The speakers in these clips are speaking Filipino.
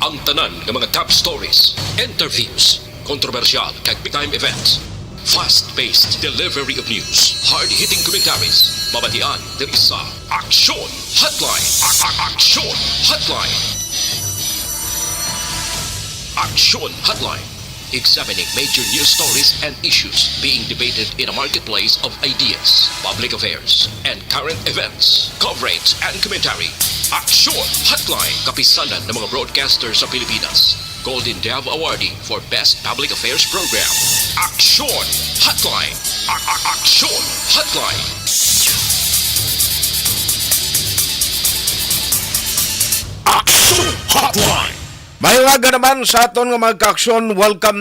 Ang tanan ng mga top stories, interviews, kontrobersyal kag big time events. Fast-paced delivery of news, hard-hitting commentaries, mabatian diri sa Aksyon Hotline. Aksyon Hotline. Aksyon Hotline. Examining major news stories and issues being debated in a marketplace of ideas, public affairs, and current events. Coverage and commentary. Aksyon Hotline. Kapisanan ng mga broadcasters sa Pilipinas. Golden Dove Awardee for Best Public Affairs Program. Aksyon Hotline. Aksyon Hotline. Aksyon Hotline. Mahiwaga naman sa aton nga mga ka-aksyon, welcome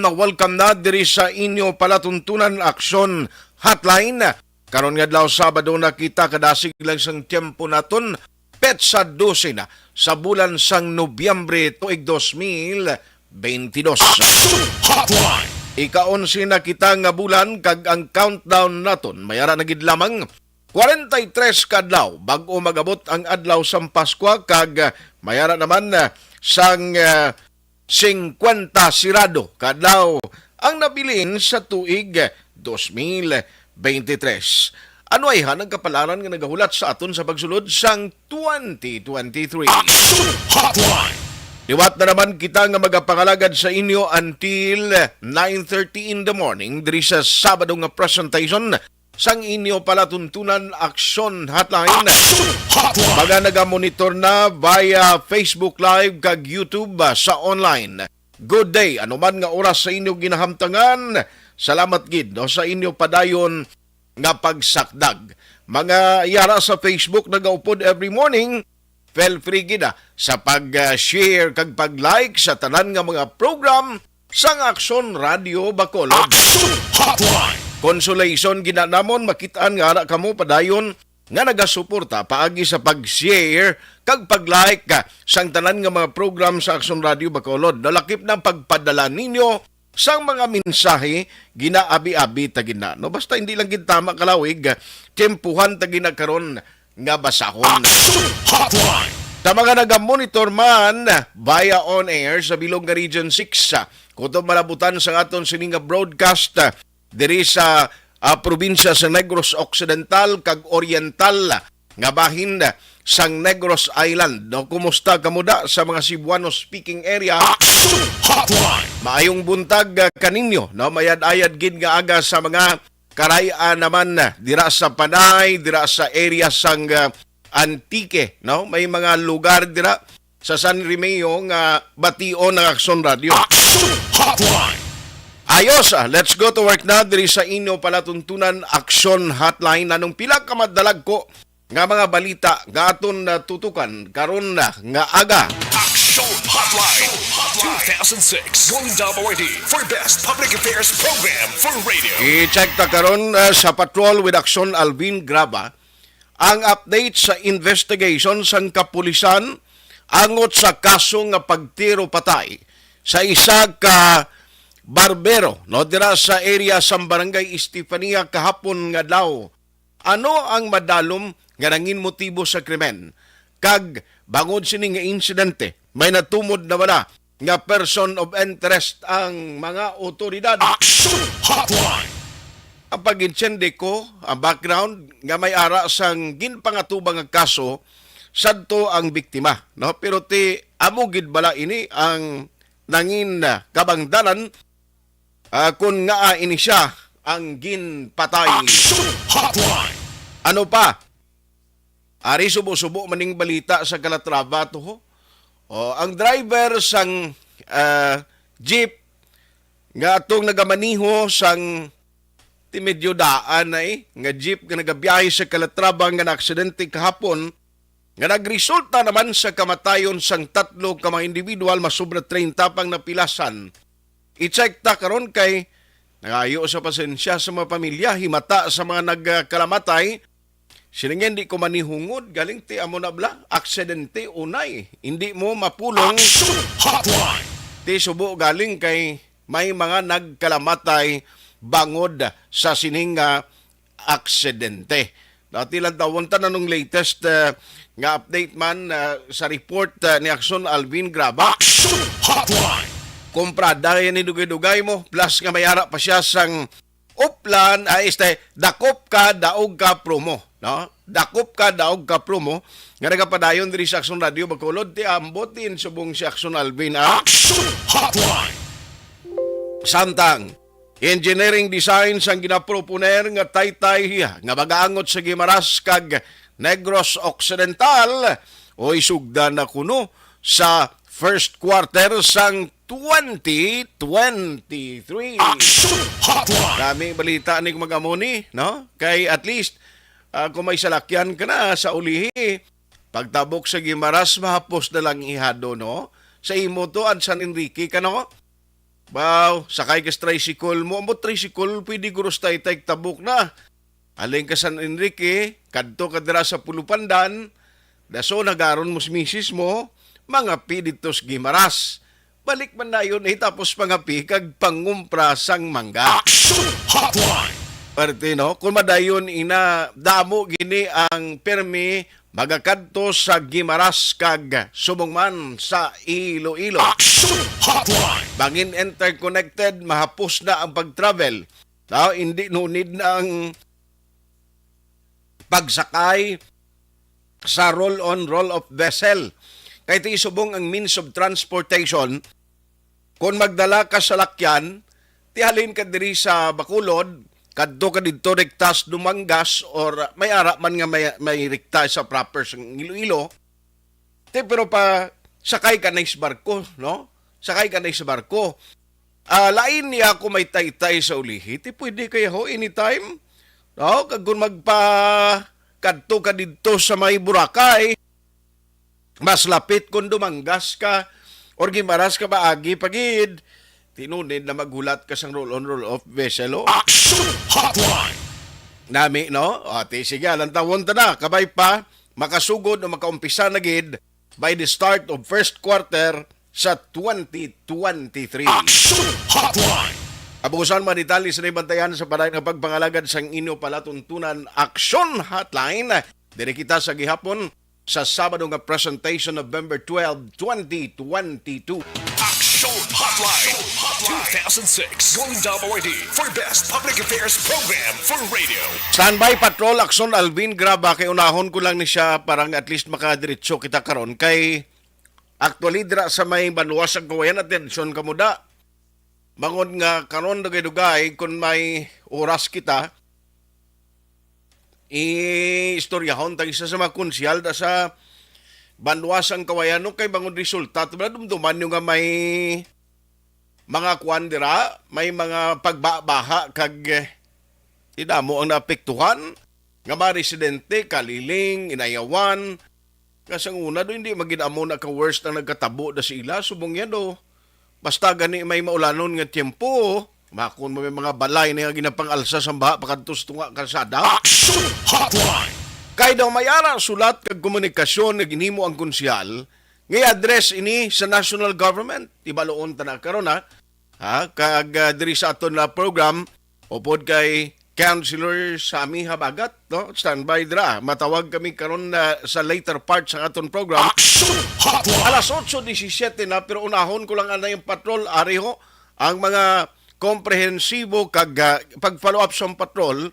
na diri sa inyo palatuntunan Aksyon Hotline. Karon nga adlaw Sabado na kita kadasig lang sang tiempo naton petsa 12 na sa bulan sang Nobyembre tuig 2022. Aksyon Hotline. Ika-11 na kita nga bulan kag ang countdown naton mayara na gid lamang 43 kadlaw bag-o magabot ang adlaw sang Pasko kag mayara naman sang 50 sirado kadlaw ang nabilin sa tuig 2023. Ano ay hanang kapalaran nga nagahulat sa aton sa pagsulod sang 2023. Hotline. Liwat na naman kita nga magapangalagad sa inyo until 9:30 in the morning diri sa Sabado nga presentation sang inyo palatuntunan Aksyon Hotline. Mga nagamonitor na via Facebook Live kag YouTube sa online. Good day, anuman nga oras sa inyo ginahamtangan. Salamat gid no, sa inyo padayon nga pagsakdag. Mga yara sa Facebook nagaupod every morning, feel free gid sa pag-share kag pag-like sa tanan nga mga program sang Aksyon Radio Bacolod. Hotline. Consolation ginanamon makitaan nga ara kamo padayon nga nagasuporta paagi sa pag-share kag pag-like sang tanan nga mga program sa Aksyon Radio Bacolod. Nalakip ng pagpadala ninyo sang mga mensahe ginaabi-abi ta gina. No basta hindi lang gid tama kalawig, tempuhan ta gina karon nga basahon. Hotline. Ta mga naga-monitor man via on air sa Bilog nga Region 6 kutob malabutan sa aton sininga broadcast diri sa probinsya sa Negros Occidental kag Oriental nga bahin sang Negros Island. No, kumusta kamuda sa mga Cebuano speaking area? Hotline. Maayong buntag kaninyo, no? Mayad-ayad gid nga aga sa mga karaya naman dira sa Panay, dira sa area sang Antique, no? May mga lugar dira sa San Remeo nga bation ng Aksyon Radio. Hotline. Ayos, let's go to work na diri sa inyo palatuntunan Aksyon Hotline. Anong pila ka madalag ko nga mga balita nga aton tutukan karon na nga aga. Aksyon Hotline. 2006 Golden Dove Awardee for Best Public Affairs Program for Radio. I-check ta karon sa Patrol with Aksyon Alvin Graba ang update sa investigation sang kapulisan angot sa kaso nga pagtiro patay sa isa ka barbero no dira sa area sa Barangay Estefania kahapon nga daw. Ano ang madalom nga nangin motibo sa krimen? Kag bangod sini nga insidente, may natumod na wala nga person of interest ang mga otoridad. Aksyon Hotline. Ang pag-intsende ko, ang background nga may ara sang ginpangatubang nga kaso sadto ang biktima, no? Pero ti amugid bala ini ang nangin kabangdanan kung nga ini siya ang ginpatay. Aksyon Hotline. Ano pa? Ari subo-subo maning balita sa Calatrava to ho. O, ang driver sang jeep nga atong nagamaniho sang medyo daan ay nga jeep nga nagabiyahe sa Calatrava nga naaksidente kahapon nga nagresulta naman sa kamatayon sang 3 ka mga individual masubra 30 pang napilasan. I-check ta karon kay nagayo sa pasensya sa mga pamilya, himata sa mga nagkalamatay. Silingin di ko manihungod, galing ti amo na bla, aksidente unay. Hindi mo mapulong. Hotline. Ti subo galing kay may mga nagkalamatay bangod sa sininga aksidente. Dati lang tawon ta nung latest nga update man sa report ni Action Alvin Graba. Action Hotline. Kumprada yan ni dugay-dugay mo. Plus nga may ara pa siya sang uplan ay dakop ka, daog ka promo. No? Dakop ka, daog ka promo. Nga nagapadayon diri sa Action Radio Bacolod, ti ambotin subong si Action Alvin. Action Hotline. Santang, engineering design sang ginaproponer nga taytay nga magaangot sa Guimaras kag Negros Occidental o isugda na kuno sa first quarter sang 2023. Action Hotline. Dami balita ni magamoni, no? Kay at least kung may salakyan ka na sa ulihi, pagtabok sa Guimaras mahapos na lang ihado, no? Sa imo to at San Enrique ka, no? Wow, sakay ka sa tricycle mo. Amo tricycle, pwede guros tayo tabok na. Aling ka San Enrique, kadto ka dira sa Pulupandan, daso nagaron mo si misis mo, mga pi dito sa Guimaras. Balik man na yun, tapos mga pi kag pangumpra sang mangga. Action Hotline. Parte, no? Kung madayon ina, damo gini ang permi magakadto sa Guimaras kag subongman sa Iloilo. Action Hotline. Bangin interconnected, mahapos na ang pag-travel. No? Hindi nunid na ang pagsakay sa roll-on, roll-off vessel. Kaya ito isubong ang means of transportation. Kung magdala ka sa lakyan, tihalin ka diri sa Bacolod, kadto ka dito rektas Dumangas or may ara man nga may rekta sa proper sa Iloilo. Pero pa sakay ka na sa barko, no? Sakay ka na sa barko. Lain niya ako may taytay sa ulihi, pwede kayo ho anytime. No? Kag kung kadto ka dito sa may Boracay, mas lapit kung Dumangas ka or Guimaras ka maagi pagid. Tinunid na maghulat ka sang roll-on, roll-off vessel. Action Hotline. Nami, no? Ate, sige, alantawon ta na. Kabay pa, makasugod o makaumpisa na gid by the start of first quarter sa 2023. Action Hotline. Abusan man detalye sa bantayan sa paday ng pagpangalagad sang inyo palatuntunan Action Hotline. Dire kita sa gihapon sa Sabado nga presentation November 12, 2022. Action Hotline 2006 Golden Dome Award for Best Public Affairs Program for Radio. Standby Patrol Action Alvin Graba kay unahon ko lang ni siya parang at least makadiretso kita karon kay actually dira sa may Banwas ang kawayan atensyon kamuda. Bangon nga karon dugay-dugay kung may oras kita istoryahon tag isa sa mga konsyal da sa Banwas ang kawayan kay bangon resulta dumduman yung nga may mga kuandira, may mga pagbabaha kag idamo ang naapektuhan nga mga residente Kaliling, Inayawan kasang una do hindi magidamo na ka worst ang nagkatabo da sila subong yan do basta gani may maulanon nga tiempo makon mo may mga balay na ginapang-alsa sa baha pakadtos tunga kalsada. Action Hotline. Kay daw mayara sulat kag komunikasyon nga ginhimo ang konsyal ngay address ini sa national government ibaloon ta na karon ha kag diri sa aton na program upod kay Councilor Sammy Habagat, no? Standby dira. Matawag kami karon sa later part sa aton program. Action Hotline. Alas 8:17 na pero unahon ko lang ana yung patrol ari ho ang mga komprehensibo kag pag-follow up sa patrol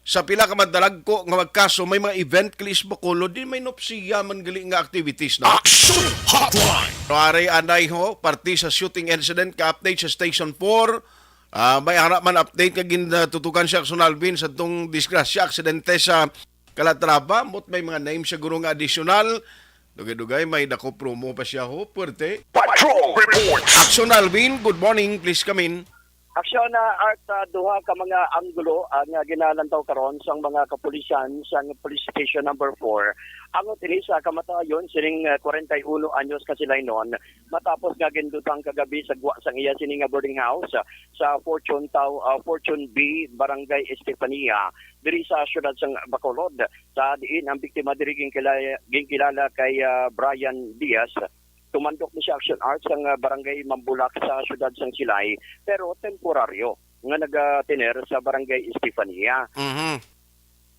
sa pila ka madalag ko nga magkaso may mga event kilis Bacolod din may nopsiya man gali nga activities na. Action Hotline. Ari anay ho party sa shooting incident ka update sa Station 4. May harap man update kag ginatutukan siya Action Alvin sa tong disgrasya aksidente sa Calatrava mot may mga names siguro nga additional dugay-dugay may dako promo pa siya ho puwerte. Patrol Reports. Action Alvin, good morning, please come in. Aksyon na art duha ka mga anggulo ang ginalantaw karon sa mga kapulisan sa Police Station number 4. Ang tini sa kamatayon sining 41 anyos ka sila noon matapos nga gindutang kagabi sa guwa sang iya sining boarding house sa Fortune B Barangay Estefania diri sa syudad sang Bacolod. Sa diin ang biktima diri ginkilala kay Brian Diaz. Tumandok ni siya Action Arts ang barangay Mambulak sa syudad sang Silay pero temporaryo nga nagatiner sa barangay Estefania.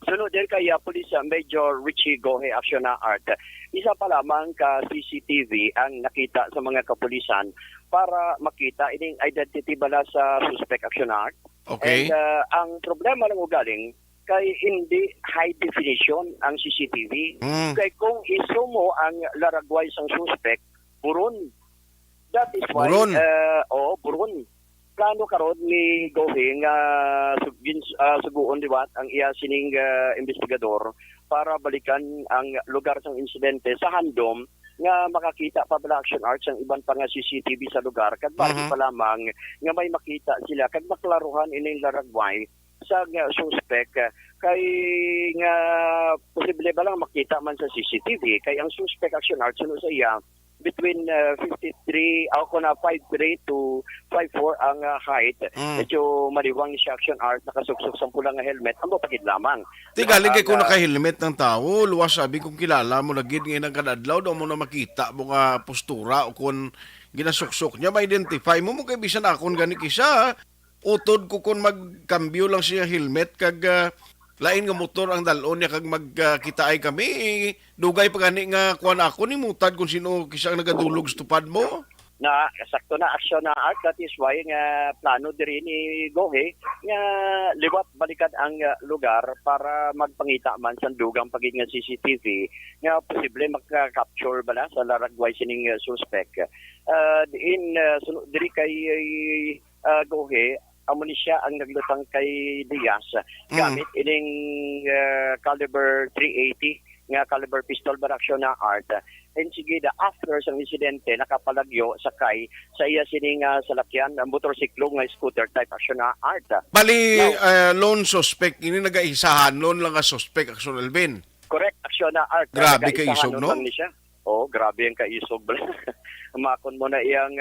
Sunod din kay Police Major Richie Gohe Action na Art. Isa pa lamang ka CCTV ang nakita sa mga kapulisan para makita ining identity bala sa suspect Action Art. Okay. And ang problema lang ugaling kay hindi high definition ang CCTV. Kay kung isumo ang laragway sang suspect, buron. That is why Buron. buron. Plano karon ni Gohe nga suguon liwat ang iya sining investigador para balikan ang lugar sang insidente sa handom nga makakita pa bala Action Arts ang ibang pa nga CCTV sa lugar kag bali pa lamang nga may makita sila kag maklaruhan ining laragway sa suspect kay nga posible ba lang makita man sa CCTV kay ang suspect Action Arts suno sa iya between 53 ako na 5'3 to 5'4 ang height. Medyo maliwang siya Action Art nakasuksok sa pulang nga helmet amo pagid lamang. Tigaling kay kung naka-helmet ng tao, luwas sabi kung kilala mo lagi ngayon ang kadadlaw daw mo na makita mo nga postura o kung ginasuksok niya, ma-identify mo kay bisan akon gani kisa. Utod ko kung magkambyo lang siya helmet kag lain nga motor ang dalon niya kag magkita ay kami dugay pa gani nga kuan ako ni mutad kung sino kisa nagadulog sa tupad mo. Na sakto na Action na Art, that is why nga plano diri ni Gohe nga liwat balikan ang lugar para magpangita man sa dugang pagid nga CCTV nga posible magka-capture bala sa laragway sining suspect. Sunod diri kay Gohe amo ni siya ang naglutang kay Diaz gamit ining caliber 380 nga caliber pistol baraksyon na Art. And sige, after sa insidente nakapalagyo sakay sa iya sining salakyan ang motorsiklo nga scooter type Action na Art. Bali lone suspect ini nagaisahan lone lang nga suspect Action Alvin. Correct, Action na Art. Grabe kay isog no? Oh, grabe ang kaisog. Makon mo na iyang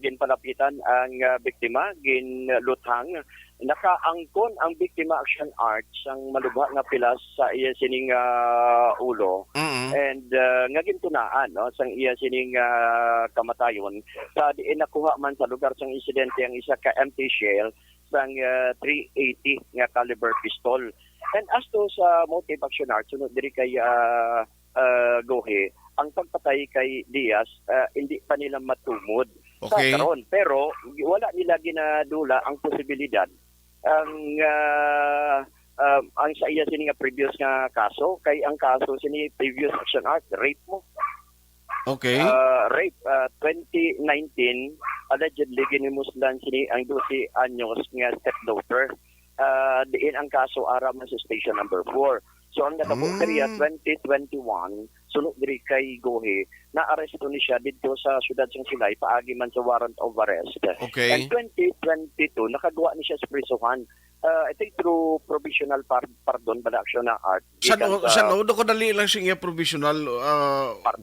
ginpalapitan ang biktima, ginluthang. Nakaangkon ang biktima Action Art sang malubha nga pilas sa iya sining ulo. And nga gintunaan no sang iya sining kamatayon sa diin nakuha man sa lugar sang insidente ang isa ka empty shell sang 380 nga caliber pistol. And as to sa motive Action Art sunod diri kay Gohe, ang pagpatay kay Diaz hindi pa nila matumod sa karon, pero wala nila ginadula ang posibilidad ang sa iya sini nga previous nga kaso kay ang kaso sini previous Action Art rape mo. Okay. Rape 2019 allegedly ginimuslan sini ang 12 anyos nga stepdaughter. Diin ang kaso ara man sa station number 4. So ang natapos kariya 2021 sulod diri kay Gohe na aresto ni siya didto sa siyudad sang Silay paagi man sa warrant of arrest. Okay. And 2022 nakagawa ni siya sa prisuhan. I think through provisional pardon bala Action na Art. San do ko dali lang siya provisional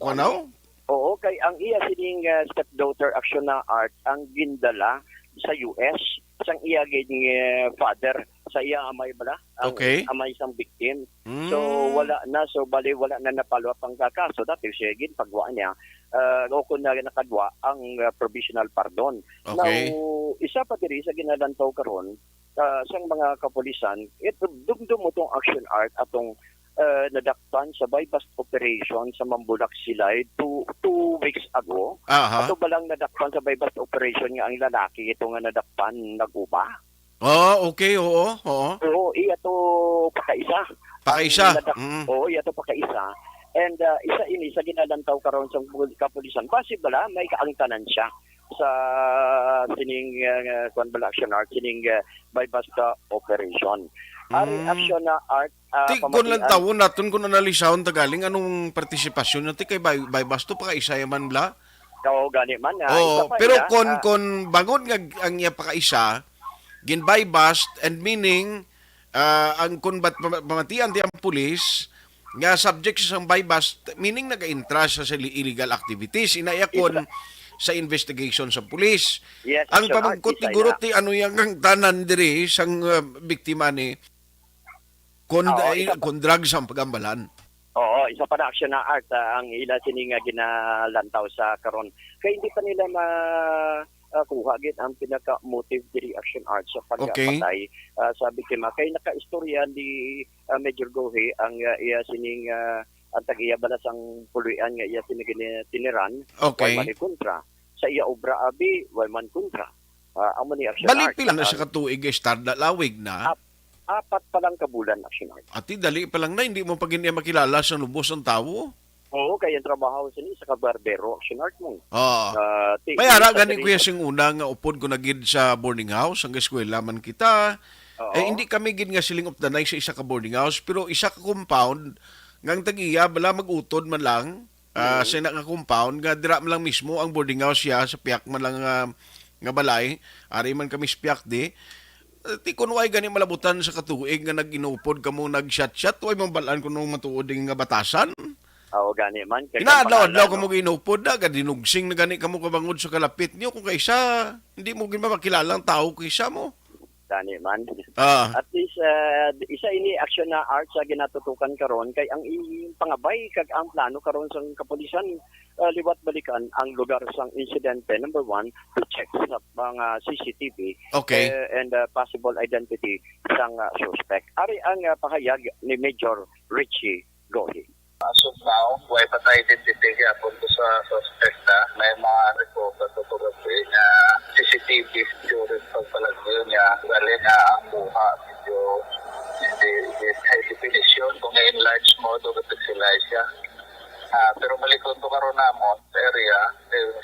kunaw? Oo, kay ang iya sining stepdaughter Action na Art ang gindala sa US sang iya ging father sa iya amay bala ang amay sang victim. So wala na bali wala na napalo ang kaso dati siya gin pagwa niya o kun na nakadwa ang provisional pardon. Now isa pa diri sa ginalantaw karon sang mga kapulisan ito dumdum mo tong Action Art atong nadakpan sa bypass operation sa Mambulak Silay 2 weeks ago. Ato ba lang nadakpan sa bypass operation nga ang lalaki ito nga nadakpan naguba? Okay, oo. Oo, iya to pakaisa. Pakaisa? Oo, iya to pakaisa. And isa ini sa ginalantaw karon sa kapulisan. Base bala may kaangtanan siya sa sining Action Art, sining bypass operation. Ari Action na Art kung lang tawon natin kung analisahon tagaling anong partisipasyon natin kay bypass to pakaisa yaman bla? Oo, gani man. Pero kon bangod nga ang iya pakaisa gin bypass and meaning ang kun bat pamatian ti ang pulis nga subject sa bypass meaning naga-interest sa illegal activities inayakon sa investigation sa pulis. Yes, ang pamangkot ni guro ti ano yang tanan diri sang biktima ni kon drugs ang pagambalan. Oo, isa pa na Action na Art ang ila sining ginalantaw sa karon. Kaya hindi pa nila kuha gid ang pinaka motive diri action art sa Okay. pagpatay sa biktima kay nakaistorya ni Major Gohe ang iya sining ang tag-iya balas ang puluyan nga iya sining tiniran Okay. way man kontra sa iya obra abi way man kontra. Amo ni action Balik art pila na ang sa katuig start na lawig na. apat pa lang kabulan action art. Ati dali pa lang na hindi mo pa gini makilala sa lubos ang tawo. Oo, kaya ang trabaho sini sa kabarbero action art mo. Ah. May ara gani kuya sing una nga upod ko na gid sa boarding house ang eskwela man kita. Oo. Hindi kami gid nga siling of the night sa isa ka boarding house pero isa ka compound ngang tag-iya bala mag-utod man lang sa ina nga compound nga dira man lang mismo ang boarding house siya sa piyak man lang nga balay ari man kami sa piyak di. Ti kun way gani malabutan sa katuig nga nag-inupod kamo nag-shot-shot way mambalaan kuno matuod nga batasan. Oo, gani man. Kaya Inaadlaw-adlaw pangalan, kamo ginupod na gadinugsing na gani kamo kabangod sa kalapit niyo kung kaysa hindi mo gid makilala ang tao kaysa mo. Gani man. Ah, At least, isa ini action na art sa ginatutukan karon kay ang pangabay kag ang plano karon sa kapulisan liwat balikan ang lugar sang insidente. Number one, to check sa mga CCTV okay. and possible identity sang suspect. Ari ang pahayag ni Major Richie Gohi. As of now, way pa tayo identity apon to sa suspect na may mga report at photography na CCTV during pagpalagyo niya gali na ang buha medyo hindi high definition kung na-enlarge mo do pixelize siya. Pero malikon to karon namon sa area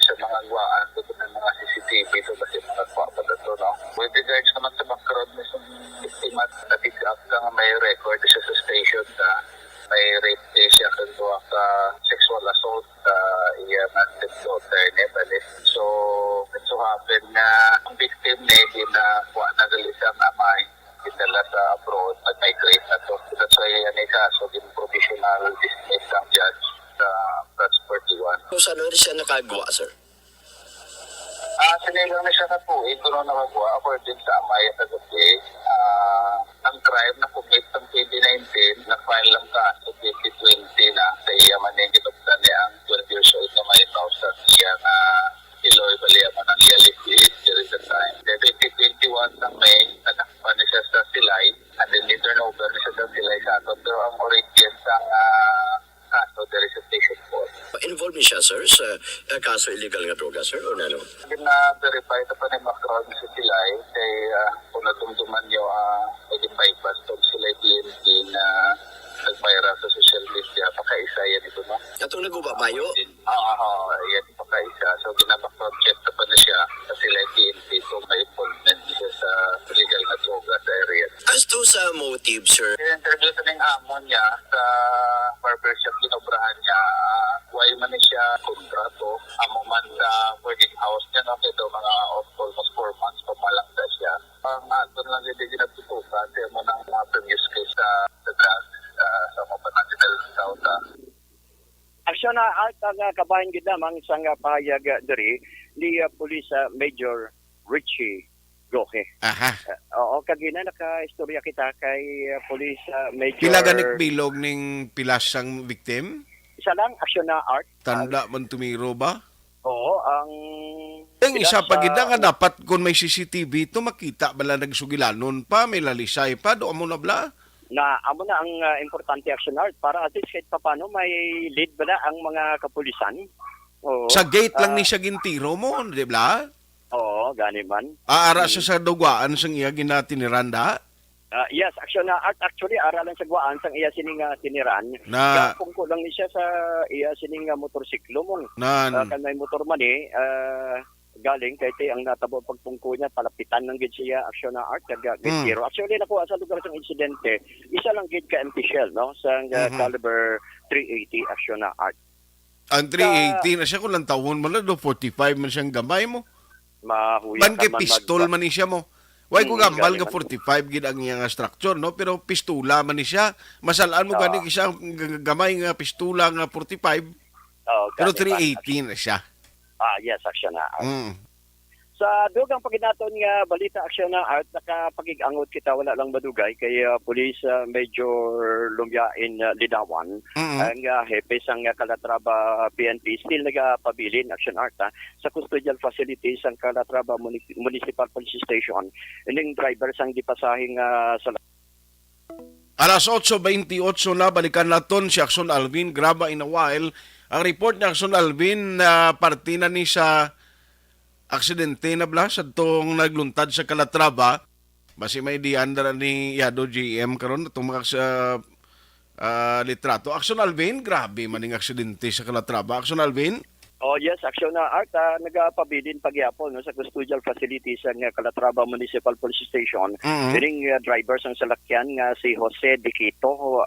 sa mga guwaan to ng mga CCTV to kasi mga guwa pa dito no. With regards naman sa background ni biktima na pick up ka nga may record siya sa station sa may rape case siya kanto ka sexual assault iya na stepdaughter niya balik. So, it so happen na ang victim niya na kuha na gali siya amay itala sa abroad mag-migrate na to. That's why yan ay kaso din professional dismiss ang judge sa Branch 41. Kung saan rin siya nakagawa, sir? Sinilang na siya na po, ito na nakagawa according sa amay at kagabi. Ang crime na commit ng 2019, na-file lang ka sa 2020 na sa iya maningitugtan niya ang 12 years old na may 1,000 siya na Iloy Baliaman ang reality during the time. Then 2021 ng May, nagkakapan niya siya sa Silay, and then turnover niya siya sa Silay sa ato. Pero ang origin sa kaso, there is a station court. Involved niya siya, sir, sa kaso illegal nga droga, sir, o ano? Gina-verify ito pa ni Macron sa Silay, kay kung natumduman niyo, may bypass itong Silay PNP na nag-viral sa social media, pakaisa yan ito, no? Atong nagubabayo, Yan, pakaisa. So, gina-background check na pa na siya sa Silay PNP kung may involvement siya sa illegal na droga sa area. as to sa motive, sir, I-interview sa ng amon niya sa barbershop ginobrahan niya. Why man siya kontrato. Amo man sa working house niya, no? Ito mga almost 4 months pa malang na siya. Ang ato lang hindi ginatutukan kaya mo ng mga previous case sa drug sa mga national south. Aksyon na art ang kabahin gid namang isang pahayag diri ni Police Major Richie Gohe. Aha. Oo, kagina naka-istorya kita kay Police Major. Pila ganik bilog ning pilas sang victim? Isa lang, aksyon na art. Tanda man tumiro ba? Oo, ang... Ang isa pa gid nga dapat kung may CCTV to makita bala nagsugilanon pa may lalisay pa do amo na bla. Na amo na ang importante action art para at least kahit paano may lead bala ang mga kapulisan. Oo. Sa gate lang ni siya gintiro mo, di ba? Oo, gani man. Aara siya sa dugwaan sang iya ginatiniranda. Yes, action na art actually aralan sa guwaan sang iya sining tiniran. Na- Kung ko lang ni siya sa iya sining motorsiklo mo. Nan Kan may motor man galing kay tay ang natabo pagpungko niya palapitan ng gid siya action na art kag gitiro. Actually nakuha sa lugar sa insidente, isa lang gid ka empty shell no sa caliber 380 action na art. ang 380 na siya kung lang tawon man do 45 man siyang gamay mo. Mahuya Man kay pistol man ni siya mo. Why ko gambal gani nga man. 45 gid ang iyang structure no pero pistula man ni siya. Masalaan mo gani siya gamay nga pistula nga 45 Oh, pero gani man. 380 na siya. Yes, action na art. Mm. Sa dugang paginaton nga balita aksyon na art nakapagig-angot kita wala lang madugay kay Police Major Lumyain Lidawan ang hepe sang Calatrava PNP still nagapabilin action art sa custodial facilities sang Calatrava Municipal Police Station ining driver sang gipasahing sa Alas 8:28 na balikan naton si Akson Alvin. Graba in a while. Ang report ni Akson Alvin na parti na ni sa aksidente na bla sa tong nagluntad sa Calatrava. Basi may diandra ni Yado GM karon tumakak sa litrato. Akson Alvin, grabe maning aksidente sa Calatrava. Akson Alvin? Oh yes, aksyon na art nagapabilin pagyapon no, sa custodial facilities ng Calatrava Municipal Police Station. Ining drivers ang salakyan nga si Jose Diquito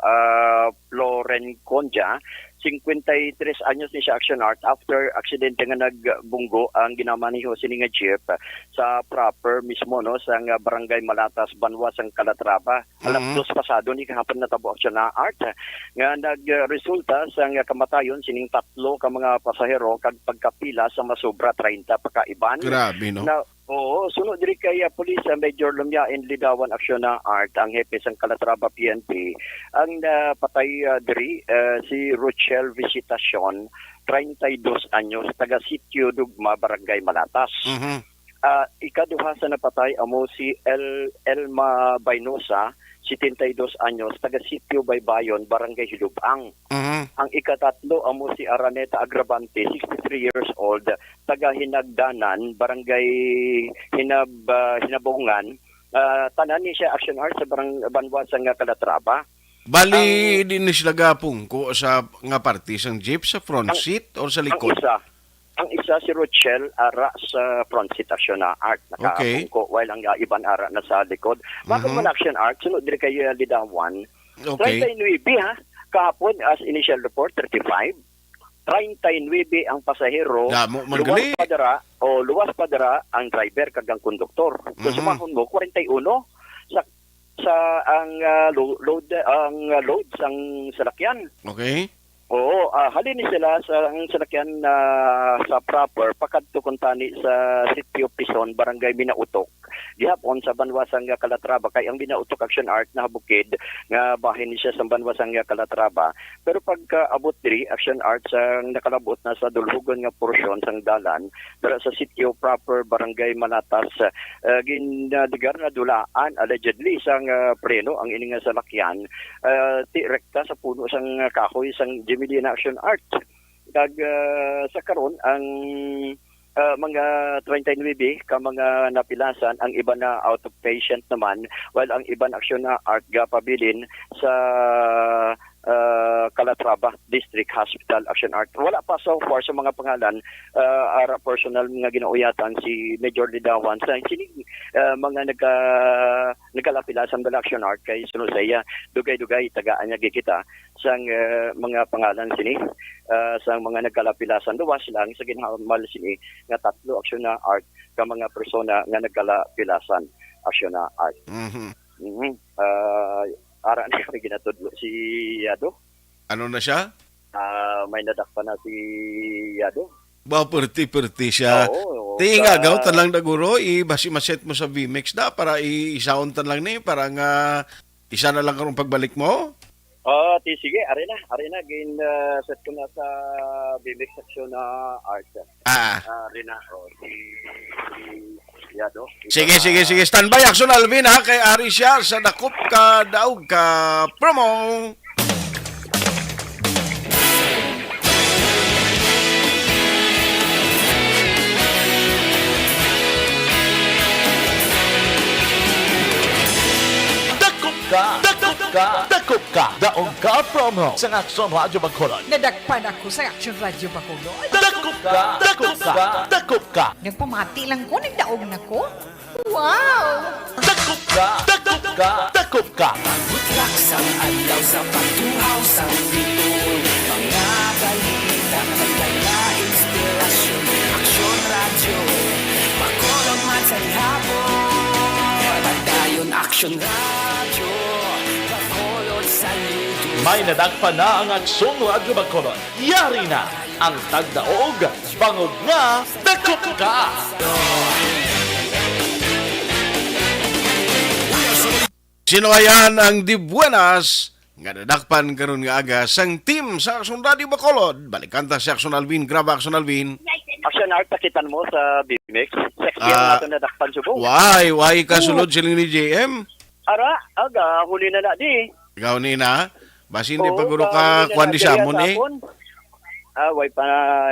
Floren Conja 53 anyos ni siya action art after aksidente nga nagbunggo ang ginamaniho sini nga jeep sa proper mismo no sa barangay Malatas Banwas ang Calatrava. Alas 2 pasado ni kahapon natabo action na art nga nagresulta sa kamatayon sining 3 ka mga pasahero kag pagkapila sa masobra 30 pakaiban. Grabe no. Na, oo, sunod diri kay Police Major Lumyain Lidawan aksyon na art ang hepe sang Calatrava PNP ang patay diri si Rochelle Visitacion 32 anyos taga Sitio Dugma Barangay Malatas. Ikaduha sa napatay amo si Elma Bainosa 72 anyos taga Sitio Baybayon Barangay Hilubang. Ang ikatatlo amo si Araneta Agravante 63 years old taga Hinagdanan Barangay Hinabungan. Tanan ni siya action art sa Banwas sa Calatrava. Bali din ni sila gapong ko sa nga party sang jeep sa front seat or sa likod? Ang isa si Rochelle ara sa front seat action na art nakapungko while ang iban ara na sa likod. Bago man action art sunod diri kay Lidawan. Okay. 39 ha kahapon as initial report 35. 39 ang pasahero. Luwas pa dara ang driver kag ang konduktor. So sumahon mo 41 sa ang load sang salakyan. Okay. Oo, halin ni sila sa ang salakyan sa proper pakadto kuntani sa Sitio Pison, Barangay Binautok. Gihapon sa Banwasang Calatrava kay ang Binautok action art na bukid nga bahin ni siya sa Banwasang Calatrava. Pero pagka abot diri action art sa nakalabot na sa dulhugon nga porsyon sang dalan pero sa Sitio proper Barangay Malatas ginadigar na dulaan allegedly sang preno ang ining salakyan rekta sa puno sang kahoy sang Gemilian action art. Kag sa karon ang mga 29 ka mga napilasan ang iba na out of patient naman while ang iban aksyon na art gapabilin sa Calatrava District Hospital action art. Wala pa so far sa mga pangalan ara personal nga ginauyatan si Major Lidawan sa sining mga nagkalapilasan dala action art kay sunusaya dugay-dugay tagaan niya gikita sang mga pangalan sini sang mga nagkalapilasan luwas lang sa ginhamal sini nga 3 aksyon na art ka mga persona nga nagkalapilasan aksyon na art. Ara na kami ginatudlo si Yado. Ano na siya? May nadakpan na si Yado. Ba, perti siya. Tingagaw talang daguro, ibasi-maset mo sa VMix na para i-sound tan lang ni, para nga isa na lang karong pagbalik mo? Sige, arena, set ko na sa VMix section na art. Arena, si Yado. Sige. Standby, Akson Alvin ha, kay Ari siya sa dakop ka daog ka promo. Dakop ka, daog ka promo sa Action Radio Bacolod. Nadagpan ako sa Action Radio Bacolod. Dakop ka. Nagpamati lang ko, nagdaog na ko. Wow! Dakop ka. Butlak sa adlaw sa pagtuhaw sa pitol. Mga balita, pagdala, inspirasyon. Action Radio, Bacolod man sa hapon. Pagdayon Action Radio, Bacolod sa lito. May nadagpa na ang Action Radio Bacolod. Yari na ang tagdaog, bangod nga, dakop ka. Sinuhayan ang Di Buenas nga nadakpan karon nga aga sang team sa Action Radio Bacolod. Balikan ta si Action Alvin, graba Action Alvin. Action art, pakitan mo sa BMX. Sexy ang nato na dakpan subong. Why kasulod siling ni JM? Ara, aga, huli na na di. Ikaw ni na, basin di Oo, paguro huli ka na kwan na di samon diri eh. hapon. Way pa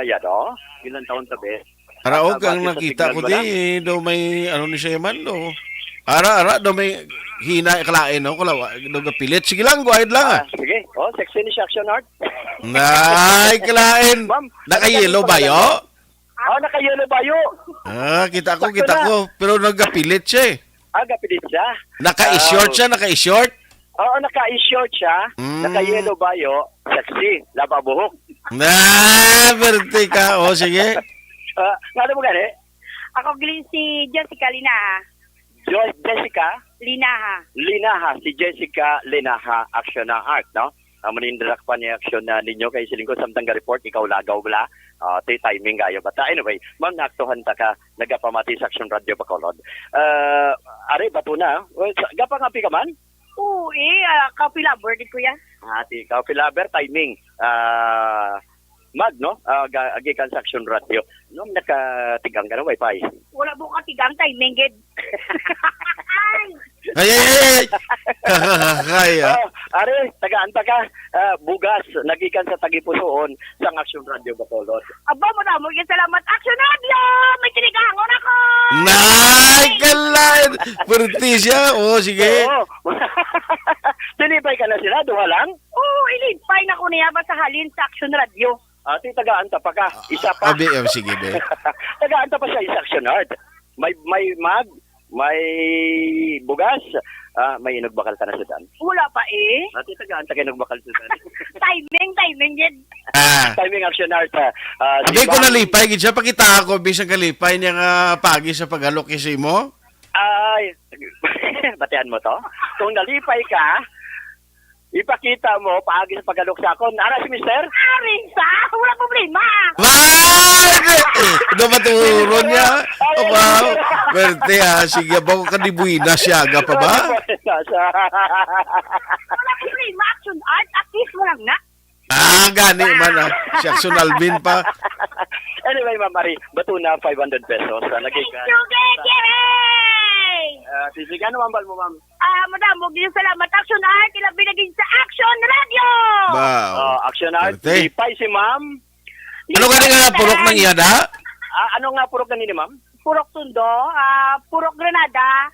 yado. Ilan taon tabi. Araw kang Bakit sa nakita ko signal di, do may ano ni siya man do. Ara do may hina iklain no, kula do gapilit. Sige lang, go ahead lang ah. Sige. Oh, sexy ni siya action art. Nay, iklain. Ma'am, Naka-yellow ba yo? Oh, naka-yellow bayo. Kita ko. Pero nagapilit siya eh. Aga, pilit siya. Naka-short siya, naka-short. Oo, naka-short siya. Mm. Naka-yellow bayo. Sexy. Laba buhok. Berte ka. O, sige. Nga mo gani? Ako gilin si Jessica Linaha. Jessica Linaha. Si Jessica Linaha, action na art, no? Manindarak pa niya action na ninyo kay siling ko samtang ga-report, ikaw lagaw bala. Timing gayo bata. Anyway, ma'am, naktuhan ta ka, nagapamati sa Action Radio Bacolod. Are, bato na. Gapa nga pi ka man? Oo, coffee lover, di kuya. Ati, coffee lover, timing. Mag, no? Agikan sa Action Radio. No, nakatigang ka ng wifi. Wala mo katigang timing, gid. Ay. Kaya. Are, tagaan ta ka. Bugas, nagikan sa Tagipusoon sa Action Radio Bacolod. Aba, maraming salamat. Action Radio! May kinigangon ako! Nay, kalain. Berte siya. O, sige. Oo. Tinipay ka na sila, duha lang? Oo, ilipay na ko niya ba sa halin sa Action Radio. Ati, tagaan ta pa ka. Isa pa. Abi, sige, be. Tagaan ta pa sa Action Art. May mag, may bugas, may inugbakal ka na sa dan. Wala pa eh. Ati, tagaan ta kayo inugbakal sa dan. Timing, gid. Timing Action Art. Abi ko nalipay, gid siya. Pakita ako, bisang kalipay niya nga pagi sa pag-alok kasi mo. Ay, batean mo to? Kung nalipay ka, ipakita mo paagi sa paggalok sa akon. Ara si mister? Aring sa, wala problema. Ano ba turon niya? Wow. Berte ha. Sige, bako ka di buwina siya. Aga pa ba? Wala problema. Action Art, at least walang na. Gani man ha. Si Action Alvin pa. Anyway, Ma'am Marie, bato na 500 pesos. Nagikan. Tisigan mo, mambal mo, ma'am. Madam, huwag niyo salamat. Action Art, ilabi naging sa Action Radio. Wow. Action Art, Berte. lipay si ma'am. Ano ka nga purok ng iyada? Ano nga purok kanini, ma'am? Purok Tundo, Purok Granada.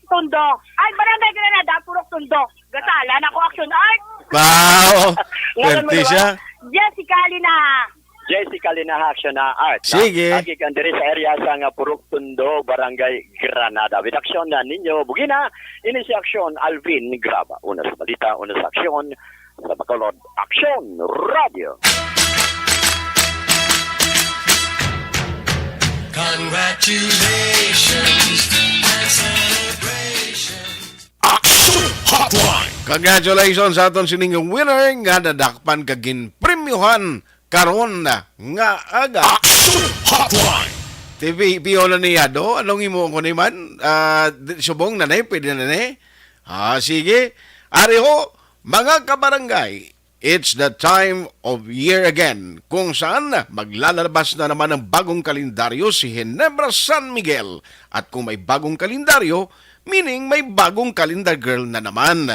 Tundo. Ay, Barangay Granada, Purok Tundo. Gasalan ako Action Art. Wow. Ngalan mo Berte na siya. Jessica Linaha. Jessica Linaha, Action na Art. Sige. Lagi kan diri sa area sa nga Purok Tundo, Barangay Granada. With action na ninyo. Bugina, ini si Action Alvin Graba. Una sa balita, una sa aksyon sa Bacolod Action Radio. Congratulations and celebrations. Action Hotline. Congratulations sa aton sining winner nga nadakpan kagin premyohan karon na nga aga. Action Hotline. TV piola niya do, anong imo ko ni man? Subong nanay, pwede nanay? Sige. Ariho, mga kabarangay, it's the time of year again kung saan maglalabas na naman ang bagong kalendaryo si Ginebra San Miguel. At kung may bagong kalendaryo, meaning may bagong calendar girl na naman.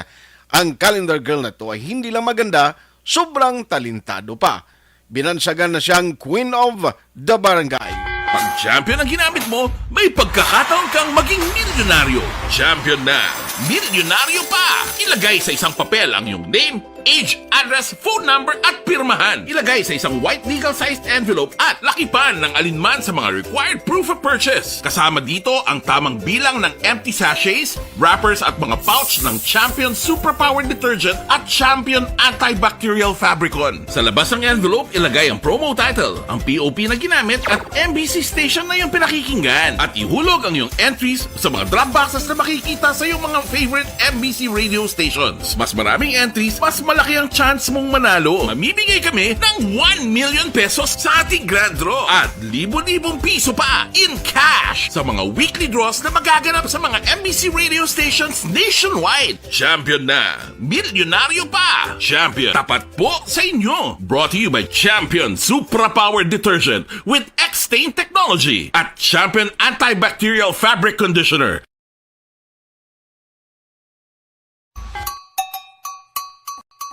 Ang calendar girl na to ay hindi lang maganda, sobrang talentado pa. Binansagan na siyang Queen of the Barangay. Pag champion ang ginamit mo, may pagkakataon kang maging milyonaryo. Champion na, milyonaryo pa! Ilagay sa isang papel ang iyong name, age, address, phone number at pirmahan. Ilagay sa isang white legal-sized envelope at lakipan ng alinman sa mga required proof of purchase. Kasama dito ang tamang bilang ng empty sachets, wrappers at mga pouch ng Champion Superpower Detergent at Champion Antibacterial Fabricon. Sa labas ng envelope, ilagay ang promo title, ang POP na ginamit at MBC station na yung pinakikinggan. At ihulog ang iyong entries sa mga drop boxes na makikita sa iyong mga favorite MBC radio stations. Mas maraming entries, mas malaki ang chance mong manalo. Mamimigay kami ng 1 million pesos sa ating grand draw at libo-libong piso pa in cash sa mga weekly draws na magaganap sa mga MBC radio stations nationwide. Champion na, milyonaryo pa. Champion, tapat po sa inyo. Brought to you by Champion Supra Powered Detergent with X-Stain Technology at Champion Antibacterial Fabric Conditioner.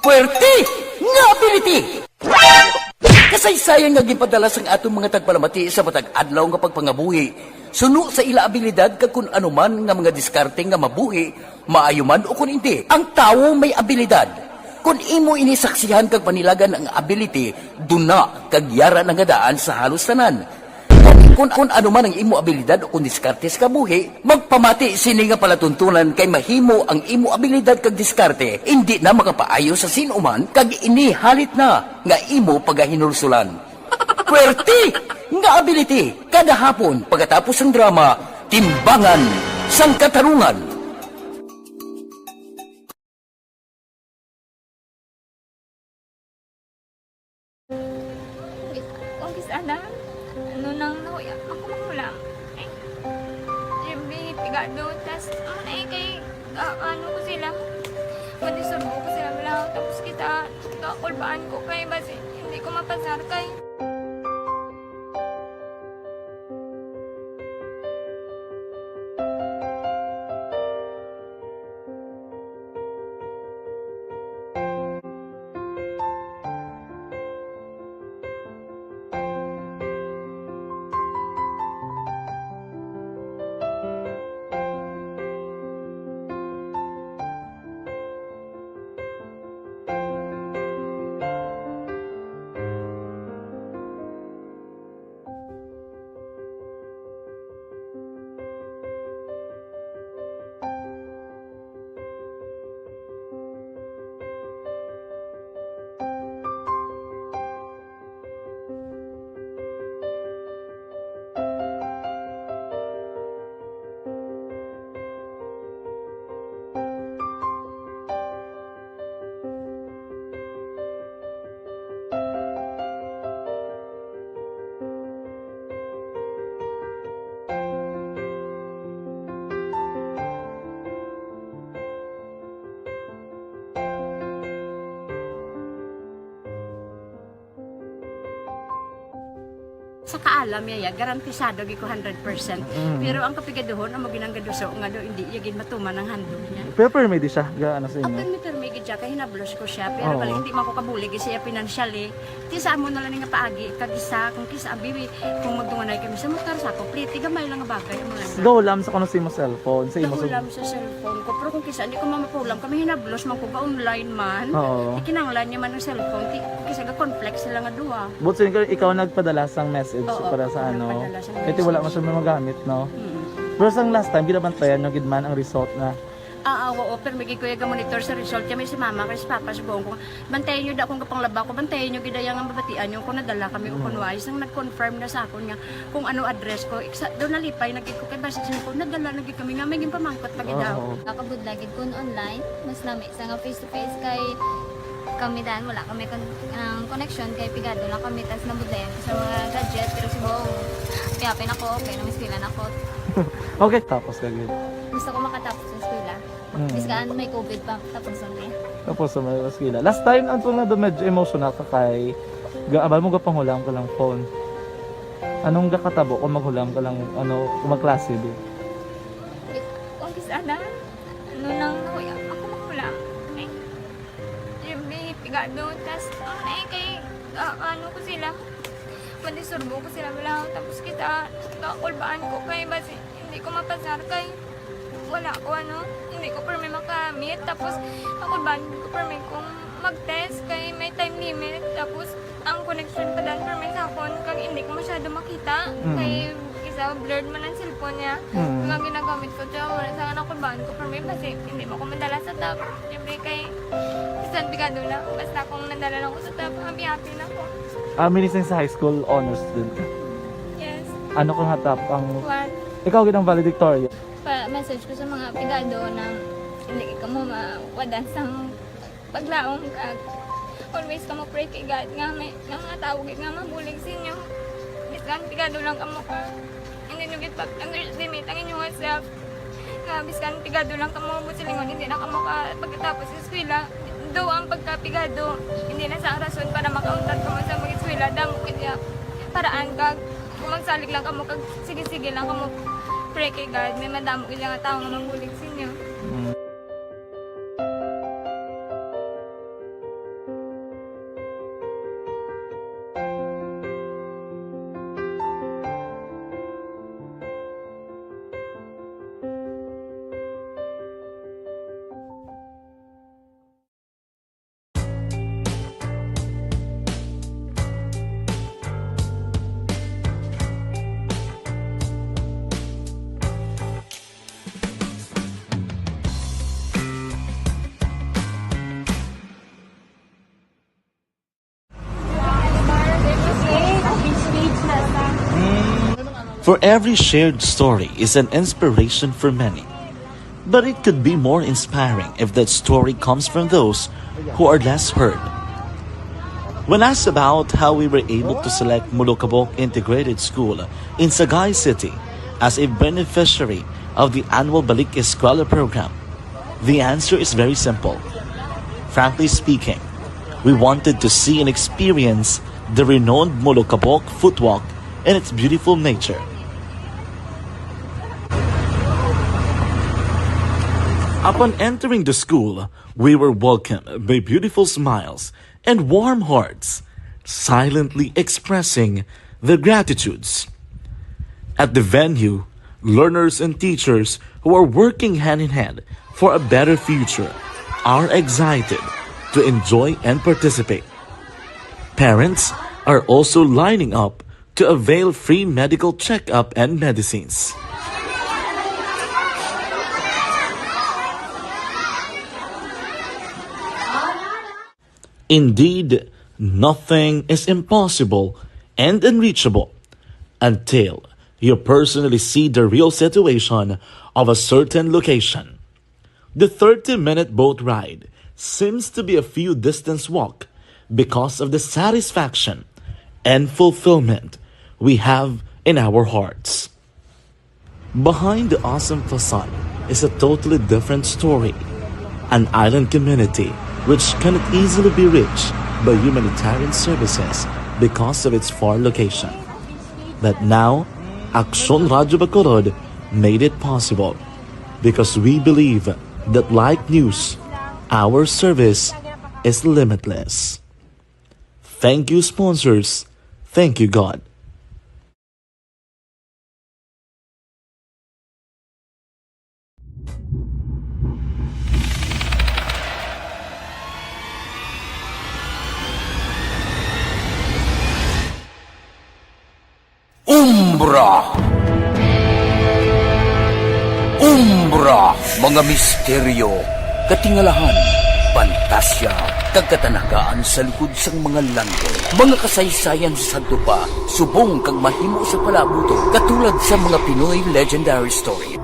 Puwerte nga ability! Kasaysayan nga gipadala sang atong mga tagpalamati sa matag adlaw nga pagpangabuhi. Suno sa ila abilidad kag kun anuman nga mga diskarte nga mabuhi, maayo man o kun hindi. Ang tawo may abilidad. Kung imo inisaksihan kag panilagan ang ability, duna kag yara nga daan sa halos tanan. Kung ano man ang imo abilidad o kung diskarte sa kabuhi, magpamati sini nga palatuntunan kay mahimo ang imo abilidad kag diskarte, hindi na makapaayo sa sinuman kag inihalit na nga imo pagahinulsulan. Puwerte nga ability kada hapon pagkatapos ng drama, Timbangan sang Katarungan. Sana, ano nang nahuya ako magulang. Ay, siyempre, pigado, tas, kay, ano ko sila, madisurbo ko sila lang, tapos kita, kakulbaan ko kay, basi, hindi ko mapasar kay. Sa kaalam yaya, garantisado gi ko 100%. Pero ang kapigaduhon, ang maginanggaduso nga do, hindi yagin matuman ang handog niya. Pero permi di siya, gaano sa inyo? Ang permi gid siya, kay hinablos ko siya. Pero bali, hindi man ko kabulig siya financially. Tisa mo na lang nga paagi, kagisa, kung kisa ang bibi, kung magdunganay kami sa motor, sa complete, gamay lang nga bagay. Gawlam sa kano sa imo cellphone? Sa imo Gawlam sa cellphone ko. Pero kung kisa, hindi ko mamapulam. Kami hinablos man ko ba online man. Ikinanglan niya man ang cellphone. Kisa ga complex sila nga duwa. But so, ikaw nagpadala sang message para sa ano? Kasi wala man siya may magamit, no? Pero sang last time, binabantayan nyo gidman ang result na oo, pero may kuya ga monitor sa result kami si mama kasi papa si buong ko. Bantayan niyo da kung kapang laba ko, bantayan niyo gidayang ang babatian niyo kung nadala kami o kunwais ang nag-confirm na sa akon nga kung ano address ko. Doon nalipay nagiko kay basta ko nadala nagid kami nga may pamangkot pag daw. Kakabudlagid kun online, mas lami sa nga face to face kay kami dahil wala kami connection kay pigado lang kami tas nabudlayan sa mga gadget pero si buong piyapin ako, okay na miskilan ako. okay, tapos kagad. Gusto ko makatapos sa eskwela. Biskaan may COVID pa, tapos na eh. Tapos sa may eskwela. Last time, ang na do medyo emotional ka kay abal mo gapanghulam ka lang phone. Anong gakatabo kung maghulam ka lang, kung magklase di? Kung sana, ano nang nahuya ako maghulam. Ay, siyempre, pigado, tas, kay, ano ko sila, madisurbo ko sila lang, tapos kita, kakulbaan ko kay, basi, hindi ko mapasar kay, wala ko hindi ko permi makamit, tapos kakulbaan ko permi kung mag-test kay may time limit, tapos ang connection pa dan permi sa akon, kag hindi ko masyado makita, kay isa blurred man ang cellphone niya, mga ginagamit ko siya, wala sa kakulbaan ko permi, basi hindi mo ko madala sa tab, siyempre kay, isang bigado lang, basta kung nadala lang ko sa tab, happy na ako. Minising sa high school honors student. Yes. Ano kung hatap ang... What? Ikaw ginang valedictorian. Pa-message ko sa mga pigado na hindi ka mo mawadan sa paglaong kag always kamo pray kay God nga may nga mga tawag nga mabulig sa inyo. Biskan pigado lang kamo ka. Hindi nyo git pag-underestimate ang inyong self. Nga biskan pigado lang kamo mo silingon hindi na kamo ka pagkatapos sa eskwela. Do ang pagkapigado hindi na sa rason para makauntat kamo sa mga eskwela damo kaya paraan kag magsalig lang kamo kag sige-sige lang kamo pray kay God may madamo kaya nga tao nga mabulig sa inyo. For every shared story is an inspiration for many. But it could be more inspiring if that story comes from those who are less heard. When asked about how we were able to select Mulukabok Integrated School in Sagay City as a beneficiary of the annual Balik Eskwela program, the answer is very simple. Frankly speaking, we wanted to see and experience the renowned Mulukabok footwalk in its beautiful nature. Upon entering the school, we were welcomed by beautiful smiles and warm hearts, silently expressing their gratitudes. At the venue, learners and teachers who are working hand in hand for a better future are excited to enjoy and participate. Parents are also lining up to avail free medical checkup and medicines. Indeed, nothing is impossible and unreachable until you personally see the real situation of a certain location. The 30-minute boat ride seems to be a few distance walk because of the satisfaction and fulfillment we have in our hearts. Behind the awesome facade is a totally different story. An island community which cannot easily be reached by humanitarian services because of its far location. But now, Aksyon Radyo Bacolod made it possible because we believe that like news, our service is limitless. Thank you, sponsors. Thank you, God. Umbra! Umbra! Mga misteryo, katingalahan, pantasya, kagkatanagaan sa likod sang mga lando. Mga kasaysayan sa dupa, subong kag mahimo sa palabuto, katulad sa mga Pinoy legendary story.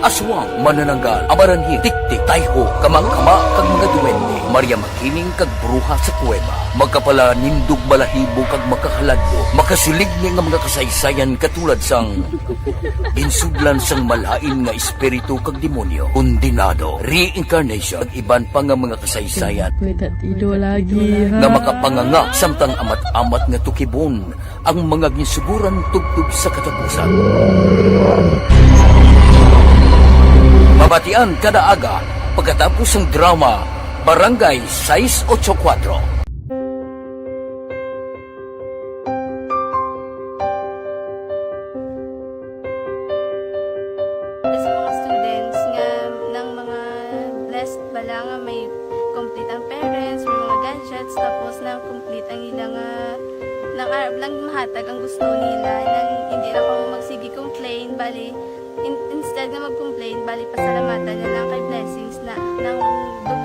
Aswang, manananggal, amaranhi, tiktik, tayho, kamang-kama, kag mga duwende, Maria Makining, kag bruha sa kuweba, magkapala nindog balahibo, kag makahaladlo, makasilig niya nga mga kasaysayan katulad sang ginsudlan sang malain nga espiritu kag demonyo, kondinado, reincarnation, kag iban pa nga mga kasaysayan, nga makapanganga, samtang amat-amat nga tukibon, ang mga ginsuguran tugtog sa katapusan. Mabatian kada aga pagkatapos ng drama Barangay 684. Sa mga students nga ng mga blessed bala nga may complete ang parents, may mga gadgets, tapos na complete ang ilang lang mahatag ang gusto nila nang hindi na ako magsigi complain bali instead nga mag-complain, bali pasalamatan na lang kay blessings na nang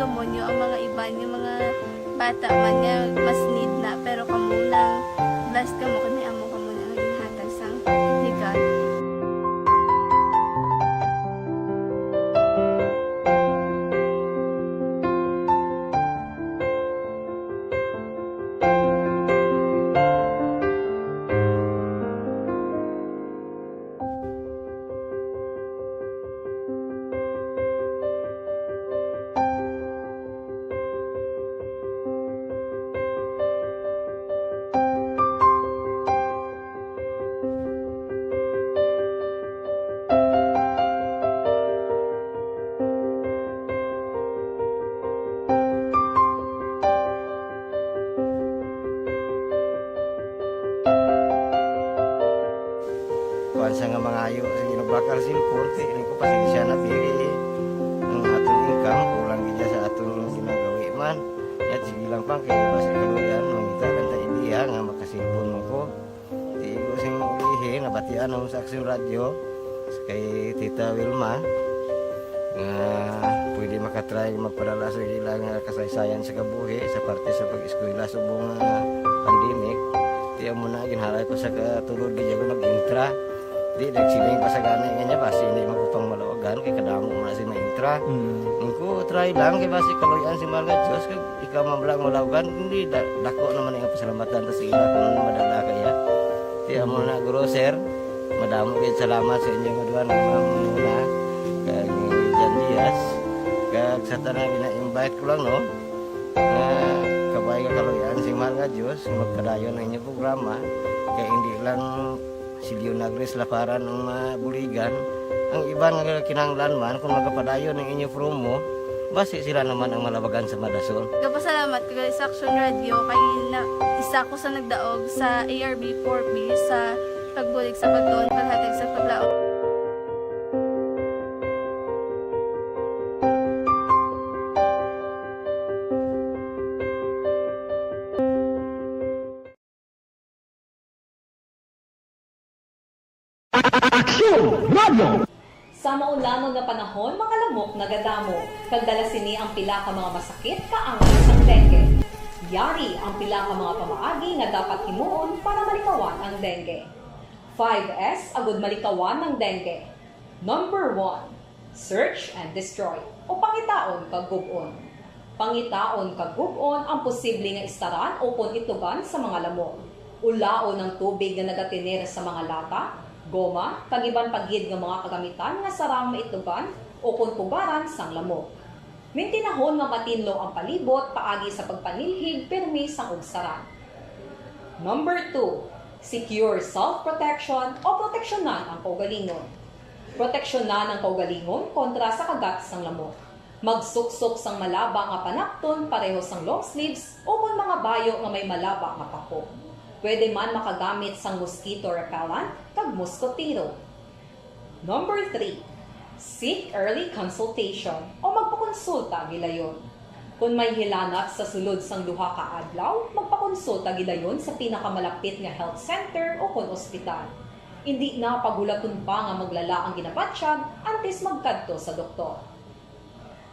demonyo ang mga iba yung mga bata man nga mas need na pero kamo lang blessed kamo kami amo kamo na naging hatag sang ni God. sa nga mga ayo sa ginabakal silpon kay ini ko pasensya na biri ang atong income kulang gid sa atong ginagawi man at sige lang pang kay basta kaluyan mangita kan ta idiha nga makasilpon mo ko di ko sing ihi nabatian ang sa Aksyon Radio kay Tita Wilma nga pwede makatry magpadala sa ilang kasaysayan sa kabuhi sa parte sa pag-eskwela subong pandemic. Di mo na ginhalay ko sa katulod di ko nag-intra. Di nagsiling pa sa gana niya basi hindi magupang malawagan kay kadamo mo na si ma-intra. Ko try lang kay basi kaluyan si Malga Diyos kay ikaw mablang malawagan hindi dako naman ang pasalamatan ta sa ila kung madala kaya. Di mo na guro sir. Madamo kay salamat sa inyong duwan na kag Jan Diaz kag sa tanan gina-invite ko lang no. Kabay ka kaluyan si mahal nga Diyos magpadayon ng inyong programa kaya hindi lang si Leonagres Laparan ang mabuligan ang iba nga kinanglan man kung magpadayon ng inyong promo basi sila naman ang malabagan sa Madason. Kapasalamat ko sa Aksyon Radio kay na isa ko sa nagdaog sa ARB 4B sa pagbulig sa pagtuon paghatag sa paglaom. Sa maulamang nga panahon, mga lamok nagadamo. Kagdala sini ang pila ka mga masakit kaangat sang dengue. Yari ang pila ka mga pamaagi nga dapat himuon para malikawan ang dengue. 5S agud malikawan ng dengue. Number 1, search and destroy o pangitaon kag gub-on. Pangitaon kag gub-on ang posible nga istaran o pon itugan sa mga lamok. Ulaon ng tubig nga nagatinir sa mga lata, goma, kagiban pagid nga mga kagamitan nga sarang maitugan o kung pugaran sang lamok. Mintinahon nga matinlo ang palibot paagi sa pagpanilhig permi sang ugsaran. Number 2, secure self-protection o proteksyonan ang kaugalingon. Proteksyonan ang kaugalingon kontra sa kagat sang lamok. Magsuksok sang malaba nga panakton pareho sang long sleeves o kung mga bayo nga may malaba nga pako. Pwede man makagamit sang mosquito repellent kag mosquitero. Number 3, seek early consultation o magpakonsulta gilayon. Kung may hilanat sa sulod sang duha ka adlaw, magpakonsulta gilayon sa pinakamalapit nga health center o kon ospital. Hindi na pagulaton pa nga maglala ang ginabatsyag antes magkadto sa doktor.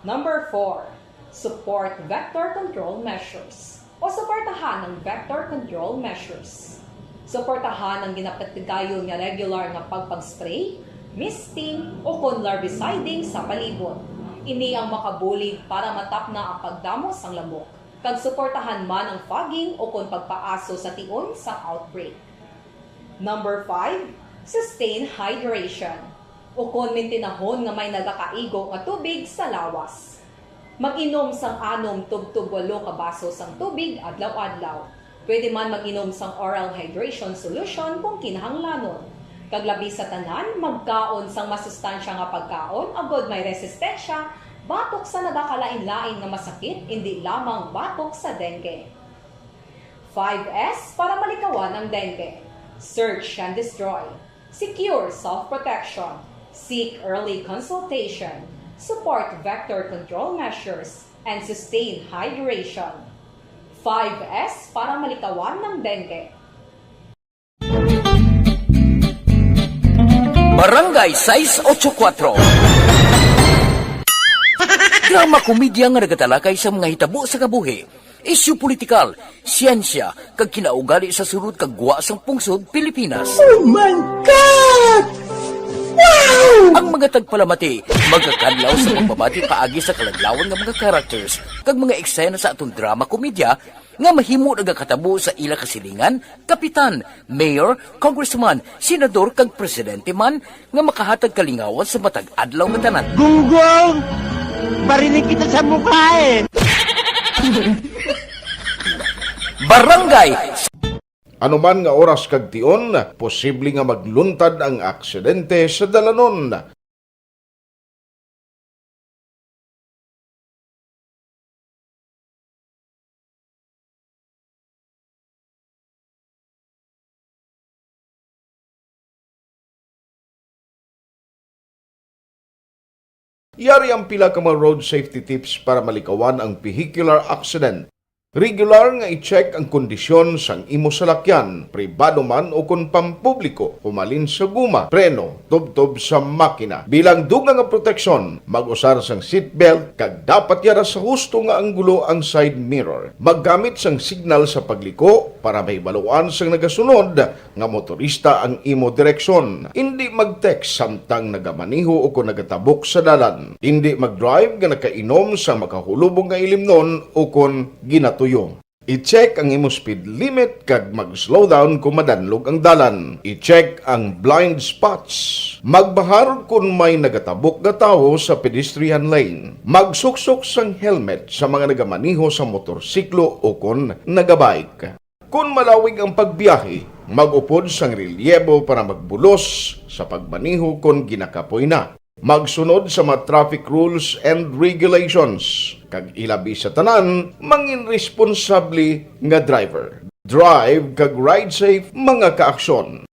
Number 4, support vector control measures o suportahan ng vector control measures. Suportahan ang ginapatigayon nga regular nga pagpag-spray, misting o kon larviciding sa palibot. Ini ang makabulig para matapna ang pagdamo sang lamok. Kag suportahan man ang fogging o kon pagpaaso sa tion sa outbreak. Number 5, sustain hydration o kon mintinahon nga may nagakaigo nga tubig sa lawas. Mag-inom sang 6 tub-tub 8 ka baso sang tubig adlaw-adlaw. Pwede man mag-inom sang oral hydration solution kung kinahanglanon. Kaglabi sa tanan, magkaon sang masustansya nga pagkaon agod may resistensya, batok sa nagakalain-lain nga masakit, hindi lamang batok sa dengue. 5S para malikawan ang dengue. Search and destroy. Secure self-protection. Seek early consultation. Support vector control measures. And sustain hydration. 5S para malikawan ng dengue. Barangay 684 Drama komedya nga nagatalakay sa mga hitabo sa kabuhi, isyu politikal, siyensya, kag kinaugali sa sunod kag guwa sang pungsod Pilipinas. Oh my God! Wow! Ang mga tagpalamati, magkakadlaw sa pagbabati paagi sa kalaglawan ng mga characters kag mga eksena sa atong drama komedya nga mahimo nagakatabo sa ila kasilingan, kapitan, mayor, congressman, senador kag presidente man nga makahatag kalingawan sa matag adlaw nga tanan. Gunggong! Barinig kita sa mukha eh! Barangay Anuman nga oras kag tion, posible nga magluntad ang aksidente sa dalanon. Yari ang pila ka mga road safety tips para malikawan ang vehicular accident. Regular nga i-check ang kondisyon sang imo salakyan, pribado man o kung pampubliko, humalin sa guma, preno, tubtob sa makina. Bilang dugang nga proteksyon, mag-usar sang seatbelt kag dapat yara sa husto nga anggulo ang side mirror. Maggamit sang signal sa pagliko para may baluan sang nagasunod nga motorista ang imo direksyon. Hindi mag-text samtang nagamaniho o kung nagatabok sa dalan. Hindi mag-drive nga nakainom sa makahulubong nga ilimnon o kung ginatuyo. I-check ang imo speed limit kag mag-slow down kung madanlog ang dalan. I-check ang blind spots. Magbahar kung may nagatabok na tao sa pedestrian lane. Magsuksok sang helmet sa mga nagamaniho sa motorsiklo o kung nagabike. Kung malawig ang pagbiyahe, mag-upod sang relyebo para magbulos sa pagmaniho kung ginakapoy na. Magsunod sa mga traffic rules and regulations. Kag ilabi sa tanan, mangin responsable nga driver. Drive kag ride safe mga kaaksyon.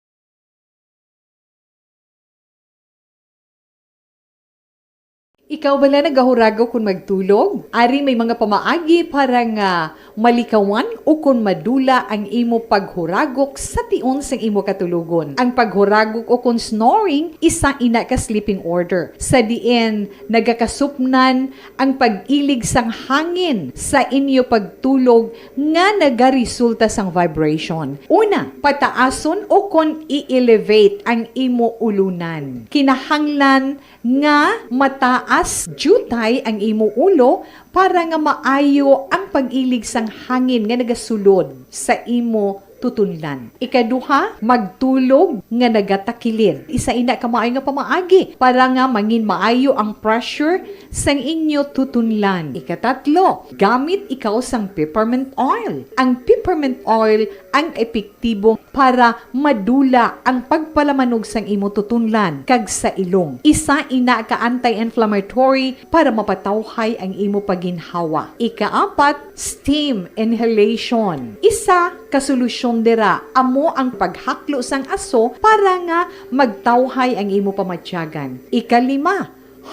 Ikaw bala nagahurago kung magtulog? Ari may mga pamaagi para nga malikawan o kung madula ang imo paghuragok sa tion sang imo katulugon. Ang paghuragok o kung snoring, isa ina ka sleeping order. Sa diin, nagakasupnan ang pag-ilig sang hangin sa inyo pagtulog nga nagaresulta sang vibration. Una, pataason o kung i-elevate ang imo ulunan. Kinahanglan nga mataas jutay ang imo ulo para nga maayo ang pag-ilig sang hangin nga nagasulod sa imo tutunlan. Ikaduha, magtulog nga nagatakilid. Isa ina ka maayo nga pamaagi para nga mangin maayo ang pressure sang inyo tutunlan. Ikatatlo, gamit ikaw sang peppermint oil. Ang peppermint oil ang epektibo para madula ang pagpalamanog sang imo tutunlan kag sa ilong. Isa ina ka anti-inflammatory para mapatawhay ang imo paginhawa. Ikaapat, steam inhalation. Isa ka solusyon dira amo ang paghaklo sang aso para nga magtawhay ang imo pamatyagan. Ikalima,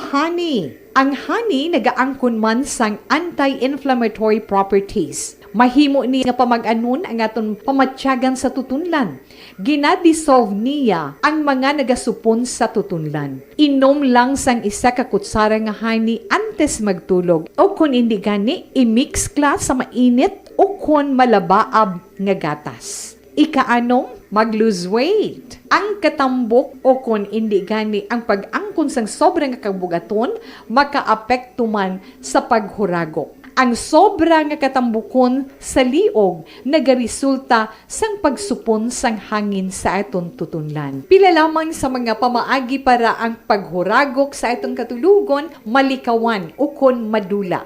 honey. Ang honey nagaangkon man sang anti-inflammatory properties. Mahimo ni nga pamag-anon ang aton pamatyagan sa tutunlan. Ginadissolve niya ang mga nagasupon sa tutunlan. Inom lang sang isa ka kutsara nga honey antes magtulog. O kung hindi gani, i-mix class sa mainit o kung malabaab nga gatas. Ikaanom, mag-lose weight. Ang katambok o kung hindi gani ang pag-angkon sang sobrang kabugaton, makaapekto man sa paghuragok. Ang sobra nga katambukon sa liog nagaresulta sang pagsupon sang hangin sa aton tutunlan. Pila lamang sa mga pamaagi para ang paghuragok sa aton katulugon malikawan o kon madula.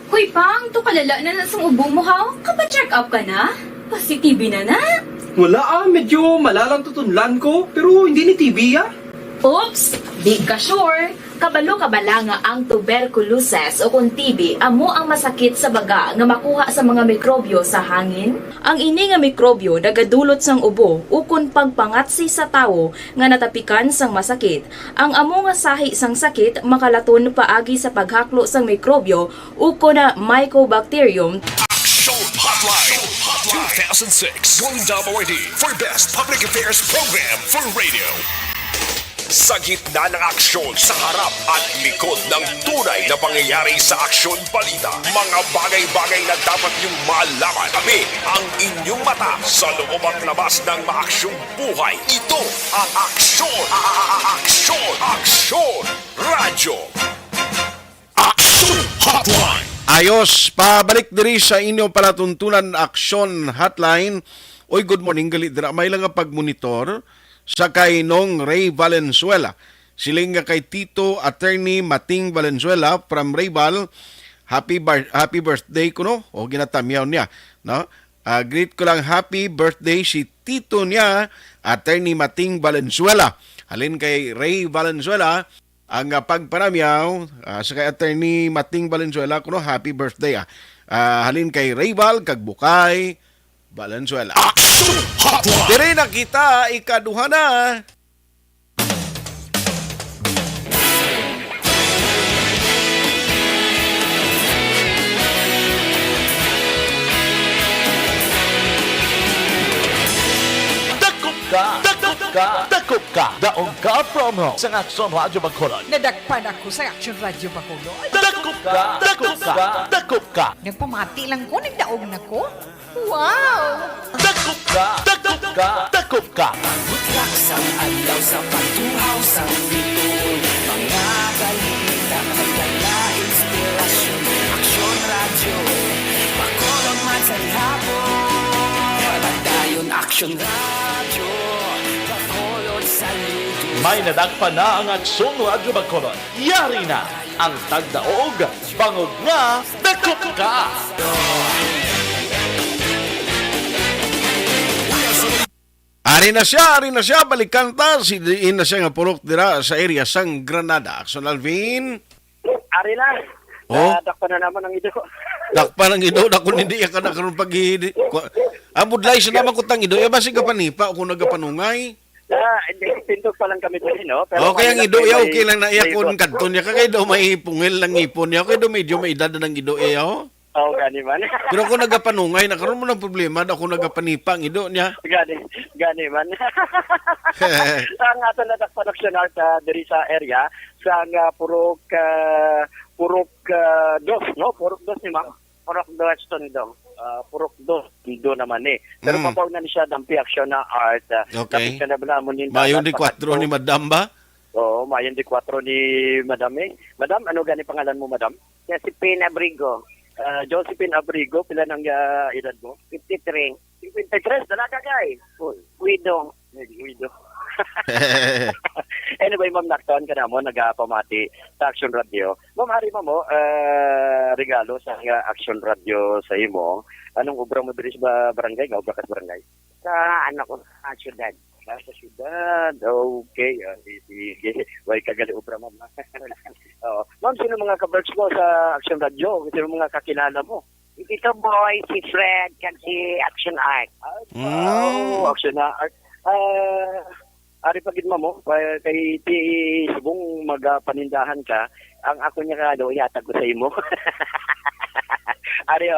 Hoy, Pang, to kalala na nasang ubo mo, ha? Kapa-check up ka na? Positibe na na? Wala medyo malalang tutunlan ko, pero hindi ni TB Oops! Di ka sure. Kabalo kabala nga ang tuberculosis o kung TB amo ang masakit sa baga nga makuha sa mga mikrobyo sa hangin. Ang ini nga mikrobyo nagadulot sang ubo o kung pagpangatsi sa tawo nga natapikan sang masakit. Ang amo nga sahi sang sakit makalaton paagi sa paghaklo sang mikrobyo o kung na Mycobacterium. Action Hotline 2006 Golden WID for Best Public Affairs Program for Radio. Sa gitna ng aksyon, sa harap at likod ng tunay na pangyayari sa aksyon balita, mga bagay-bagay na dapat niyong malaman. Kami ang inyong mata sa loob at labas ng maaksyong buhay. Ito ang Aksyon! Aksyon! Radyo! Action Hotline! Ayos, pabalik diri sa inyong palatuntunan Aksyon Hotline. Oy, good morning, galit dira. May lang nga pagmonitor sa kay Nong Ray Valenzuela. Siling nga kay Tito Attorney Mating Valenzuela from Rayval. Happy birthday ko, no? O ginatamyaw niya, no? Greet ko lang happy birthday si Tito niya, Attorney Mating Valenzuela. Halin kay Ray Valenzuela, ang pagparamyaw sa kay Attorney Mating Valenzuela kuno happy birthday. Halin kay Rayval kag Bukay, Valenzuela. Dire na kita ikaduha na. Dakop ka, daog ka promo sa Action Radio Bacolod. Nadagpan ako sa Action Radio Bacolod. Dakop ka. Nagpamati lang ko, nagdaog na ko. Wow! Dakop ka. Butlak sang adlaw sa pagtuhaw sang bituon. Mga balita kay dala inspirasyon. Action Radio, Bacolod man sa hapon. Dayon Action Radio, Bacolod sa luto. May nadagpa na ang Action Radio Bacolod. Yari na ang tagdaog. Bangod nga, dakop ka. Ari na siya, balikan ta. Sidiin na siya nga purok dira sa area sang Granada. Action Alvin. Ari na. Oh? Dakpa na naman ang ido. Dakpa ng ido, dako hindi ka na karon paghihidi. Amudlay sa naman kutang ido, basi ka panipa kung nagapanungay. Pindog pa lang kami dito, no? Pero Okay ang ido yaw, okay lang na iya kung kanton niya. Kaya daw may pungil lang ipon niya. Kaya daw medyo may edad ng ido yaw. Oo, gani man. Pero kung nagapanungay, nakaroon mo ng problema, kung nagapanipa ang ido niya. Gani man. Ang ato na production art diri sa area, sa purok dos, no? Purok dos ni ma'am. Purok dos to ni dong. Purok dos, do naman eh. Pero papawag na siya dampi action na art. Okay. Napit ka na ba mo ni Mayon di 4 ni Madam ba? Oo, mayon di 4 ni Madam eh. Madam, ano gani pangalan mo, Madam? Josephine Abrigo. Josephine Abrigo, pila ng edad mo? 53. 53, dalaga kay. Widow. Widow. Anyway, ma'am, naktaan ka na mo, nagpamati sa Action Radio. Ma'am, hari mo, regalo sa Action Radio sa imo. Anong obra mo diri sa barangay? Nga obra ka sa barangay? Sa anak ko, sa syudad. Sa syudad. Okay. Sige. Way kagali obra, ma'am. Ma'am, sino mga ka-birds mo sa Action Radio? Sino mga kakilala mo? Ito boy, si Fred, kag si Action Art. Action Art. Ari pagid mo, kay ti subong magpanindahan ka, ang ako niya kado yatag ko sa imo. Ari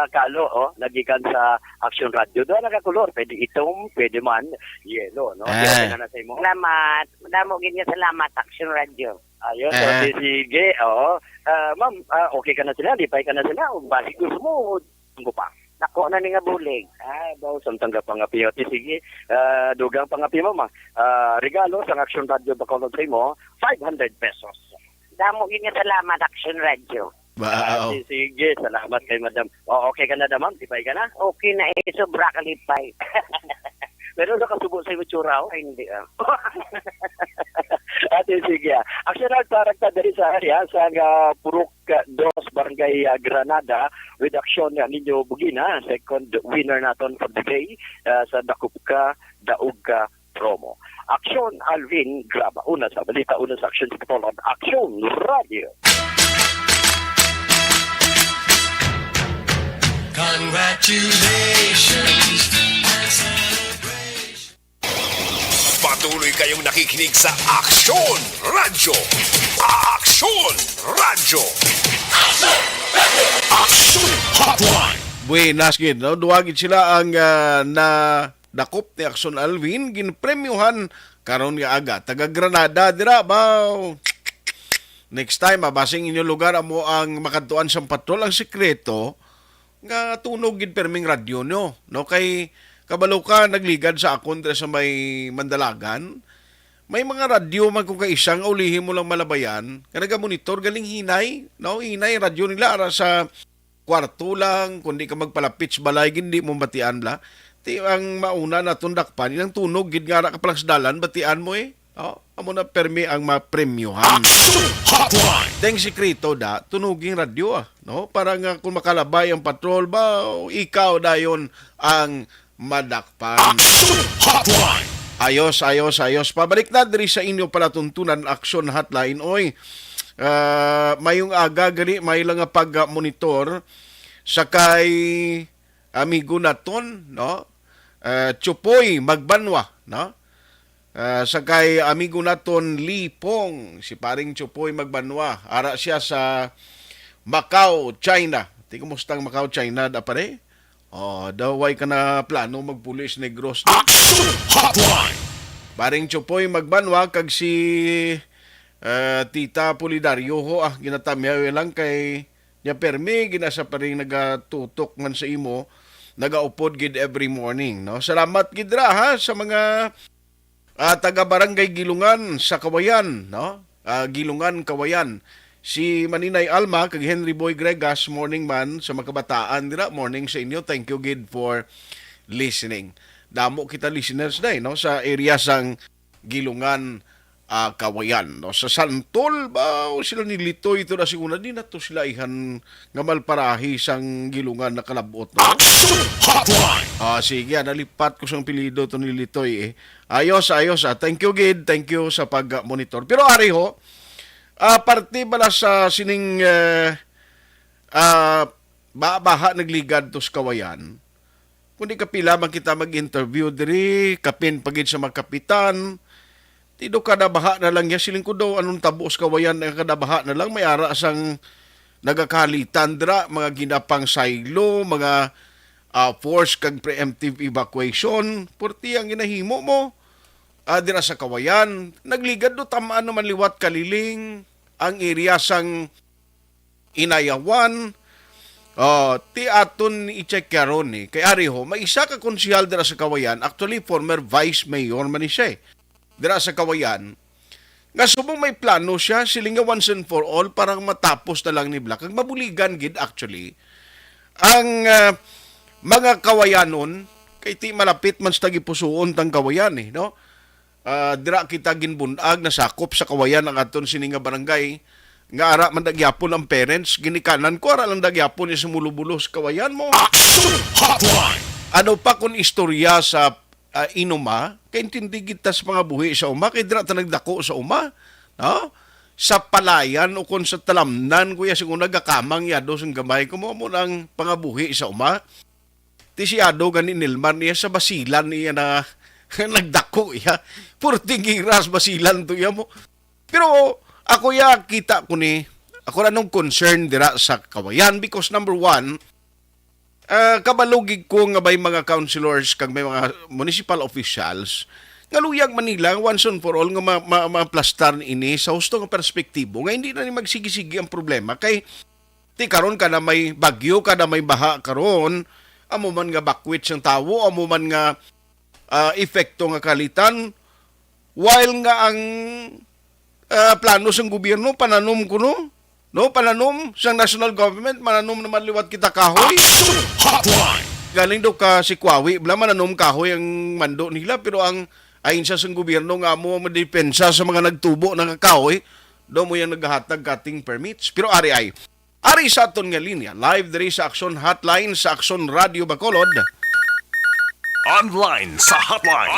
kalo nagikan sa Action Radio. Do nakakulor, pwede itom, pwede man yellow, no? Kaya na sa imo. Salamat. Madamo gid nga salamat Action Radio. Ayun, sige. Ma'am, okay ka na sila, lipay ka na sila. Basi gusto mo, tunggo pa. Nako na ni nga bulig. Baw samtang ka pangapi. Sige, dugang pangapi mo, ma. Regalo sa Action Radio Bacolod mo, 500 pesos. Damo gid nga salamat Action Radio. Wow. Sige, salamat kay Madam. Okay ka na, ma'am? Lipay ka na? Okay na sobra ka lipay. Pero nakasubo sa iyo tsura, Ay, hindi Ate, sige. Action Art Character dari sa area sa Purok Dos, Barangay Granada with action ninyo Bugina, second winner naton for the day sa Dakupka Daugka promo. Action Alvin Graba. Una sa balita, una sa Action Bacolod. Action Radio. Congratulations. Patuloy kayong nakikinig sa Action Radio. Action Radio. Action Hotline. Buenas gid, no? Duwagid sila ang na dakop ni Action Alvin ginpremyohan karon nga aga taga Granada dira baw. Next time mabasing inyo lugar amo ang makadtuan sa patrol ang sekreto nga tunog gid perming radyo no kay kabalo ka nagligad sa akon sa may Mandalagan. May mga radyo man kung kaisang ulihin mo lang malabayan. Kaya monitor galing hinay. No? Hinay radyo nila ara sa kwarto lang. Kundi ka magpalapit balay, hindi mo batian la. Ti ang mauna na tundakpan. Ilang tunog, gid nga ka dalan, batian mo eh. Amo na permi ang mapremyohan. Teng sikreto da, tunuging radyo no? Para nga kung makalabay ang patrol ba, ikaw dayon ang madakpan. Ayos. Pabalik na diri sa inyo palatuntunan Action Hotline. Oy, mayong aga gani may lang nga pag-monitor sakay amigo naton, no? Chupoy Magbanwa, no? Sakay amigo naton Lee Pong, si paring Chupoy Magbanwa. Ara siya sa Macau, China. Ti kumusta ang Macau, China da pare? Daway ka na plano magpulis Negros. Hotline! Paring Chupoy Magbanwa kag si Tita Polidario ho ginatamyaw lang kay niya permi ginasa pa rin nagatutok man sa imo nagaupod gid every morning, no? Salamat gid ra ha sa mga taga Barangay Gilungan sa Kawayan, no? Gilungan Kawayan. Si Maninay Alma kag Henry Boy Gregas, morning man sa makabataan dira, morning sa inyo. Thank you gid for listening. Damo kita listeners day, no, sa area sang Gilungan Kawayan, no. Sa Santol ba sila nilito ito na siguna di na to sila ihan nga malparahi sang Gilungan na kalabot, no. Hotline! Sige, nalipat ko sang pilido to nilitoy Ayos. Thank you gid, thank you sa pag-monitor. Pero ari ho, parte bala sa sining baha nagligad to sa Kawayan. Kundi kapila man kita mag-interview diri, kapin pagid sa magkapitan, tido kada baha na lang ya siling ko daw anong tabo sa Kawayan na kada baha na lang may ara sang nagakalitan dira, mga ginapang silo, mga force kag preemptive evacuation, purti ang ginahimo mo dira sa Kawayan. Nagligad do tamaan naman liwat kaliling ang area sang Inayawan. Ti aton i-check karon kay ari ho, may isa ka konsehal dira sa Kawayan, actually former vice mayor man ni siya dira sa Kawayan, nga subong may plano siya siling nga once and for all parang matapos na lang ni Black. Kag mabuligan gid actually ang mga Kawayanon kay ti malapit man sa tagipusoon tang Kawayan no. Dira kita ginbunag na sakop sa Kawayan ang aton sini nga barangay nga ara man dagyapon ang parents ginikanan ko ara lang dagyapon sa mulubulos Kawayan mo. Hotline! Ano pa kun istorya sa inuma kay intindi kita sa mga buhi sa uma kay dira ta nagdako sa uma, no? Sa palayan o kun sa talamnan kuya siguro nagakamang yado sang gamay ko mo nang pangabuhi sa uma. Ti siyado gani Nilman niya sa basilan niya na nagdako iya. Purting giras basilan to iya mo. Pero ako kita ko ni ako na nung concern dira sa Kawayan because number one, kabalugig ko nga bay mga councilors kag may mga municipal officials nga luyag Manila once and for all nga ma-plastar ini sa husto nga perspektibo nga hindi na ni magsigi-sigi ang problema kay ti karon ka na may bagyo ka na may baha karon amo man nga bakwit sang tawo amo man nga epekto nga kalitan while nga ang plano sang gobyerno pananom kuno no pananom sang national government mananom naman liwat kita kahoy. Hotline! Galing daw ka si Kwawi bla mananom kahoy ang mando nila pero ang ayon sa sang gobyerno nga mo madepensa sa mga nagtubo ng kahoy do mo yang naghatag kating permits. Pero ari sa aton nga linya live diri sa Action Hotline sa Action Radio Bacolod. Online sa hotline.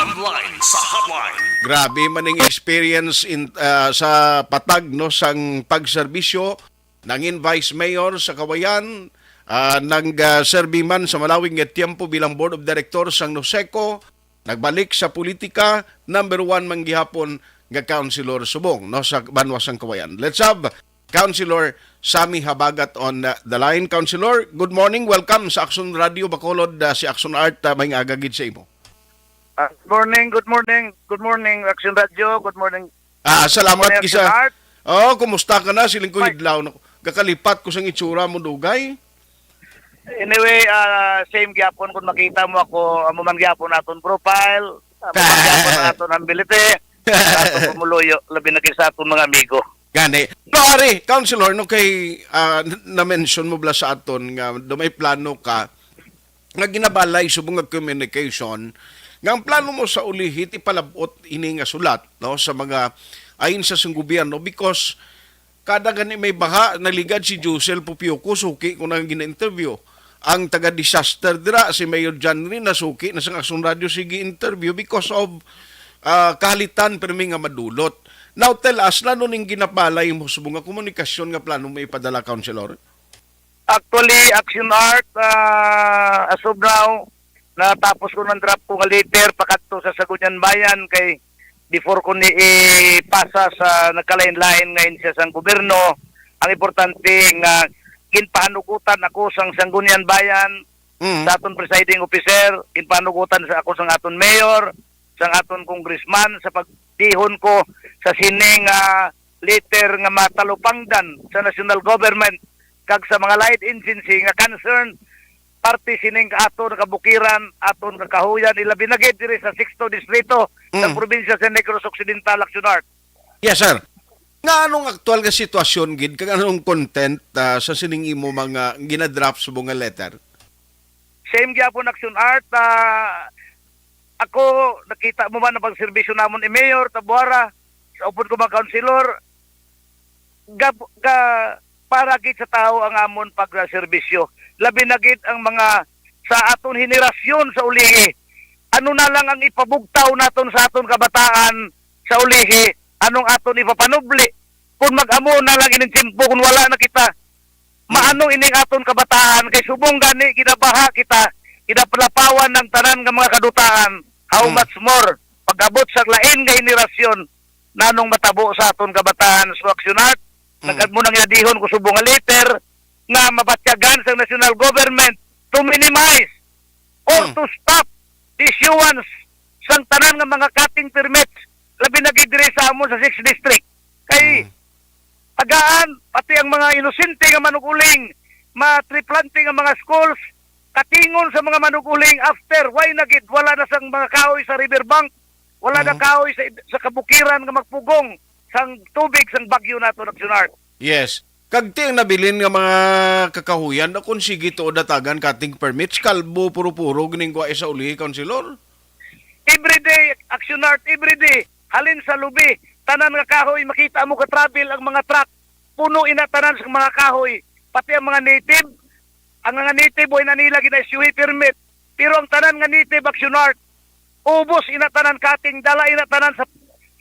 Grabe maning experience sa patag no sang pagserbisyo nangin Vice Mayor sa Kawayan, nag-serbi man sa malawing nga tiempo bilang Board of Directors sang Noseco, nagbalik sa politika, number 1 man gihapon nga Councilor Subong no sa Banwa sang Kawayan. Let's have Councilor Sammy Habagat on the line. Councilor, good morning. Welcome sa Action Radio Bacolod. Si Action Art may agagid sa imo. Good morning, Action Radio. Good morning. Salamat kisa. Kumusta ka na? Siling ko hidlaw na. Kakalipat ko sang itsura mo dugay. Anyway, same gyapon kung makita mo ako, amo man gyapon naton profile, amo man gyapon naton ability, aton pumuluyo, labi na kisa aton mga amigo. Gani. No, ari, Councilor, no kay na-mention mo bla sa aton nga do may plano ka nga ginabalay subong nga communication nga ang plano mo sa ulihit ipalabot ini nga sulat no sa mga ayon sa sing gobyerno because kada gani may baha naligad si Josel Pupiuco suki ko nang gina-interview ang taga-disaster dira si Mayor John Rin nasuki na sa Action Radio sige interview because of kalitan permi nga madulot. Now tell us, lalo ning ginabalay mo sa mga komunikasyon nga plano mo ipadala, Councilor? Actually, Action Art, as of now, natapos ko ng draft ko nga letter pakadto sa Sagunyan Bayan kay before ko ni ipasa sa nagkalain-lain ngayon siya sa gobyerno. Ang importante nga ginpahanugutan ako sa Sangguniang Bayan sa aton presiding officer, ginpahanugutan sa ako sa aton mayor, sa aton congressman sa pagdihon ko sa sining letter nga matalupangdan sa national government kag sa mga light agency nga concern parte sining aton kabukiran, aton kakahuyan, ilabi na gid diri sa 6th distrito sa probinsya sa Negros Occidental, Action Art. Yes, sir. Nga anong aktual nga sitwasyon gid kag anong content sa sining imo mga ginadraft sa mga letter? Same gyapon Action Art. Ako nakita mo man ang pagserbisyo namon ni Mayor Tabuara sa upod ko mga councilor para gid sa tao ang amon pagserbisyo. Labi na gid ang mga sa aton henerasyon sa ulihi. Ano na lang ang ipabugtaw naton sa aton kabataan sa ulihi? Anong aton ipapanubli? Kung mag-amo na lang ining timpo, kung wala na kita, maano ining aton kabataan, kay subong gani, ginabaha kita, ginapalapawan ng tanan ng mga kadutaan, how much more, pag-abot sa lain nga henerasyon, nanong matabo sa aton kabataan. So, Action Art, nagkad mo nang inadihon ko subong nga letter, nga mabatyagan sa national government to minimize or to stop the issuance sang tanan nga mga cutting permits labi na gid diri sa amon sa 6th district kay tagaan pati ang mga inosente nga manuguling matriplanting ang mga schools katingon sa mga manuguling after why na gid wala na sang mga kahoy sa riverbank wala na kahoy sa kabukiran nga magpugong sang tubig sang bagyo nato Action Art. Yes. Kagti ang nabilin nga mga kakahuyan na kung sige to datagan cutting permits, kalbo, puro-puro, gining kwa isa uli, Councilor? Everyday, Action Art, everyday. Halin sa lubi, tanan nga kahoy, makita mo ka-travel ang mga truck, puno inatanan sa mga kahoy, pati ang mga native, ang mga native boy na nila gina-issue permit, pero ang tanan nga native, Action Art, ubos inatanan cutting, dala inatanan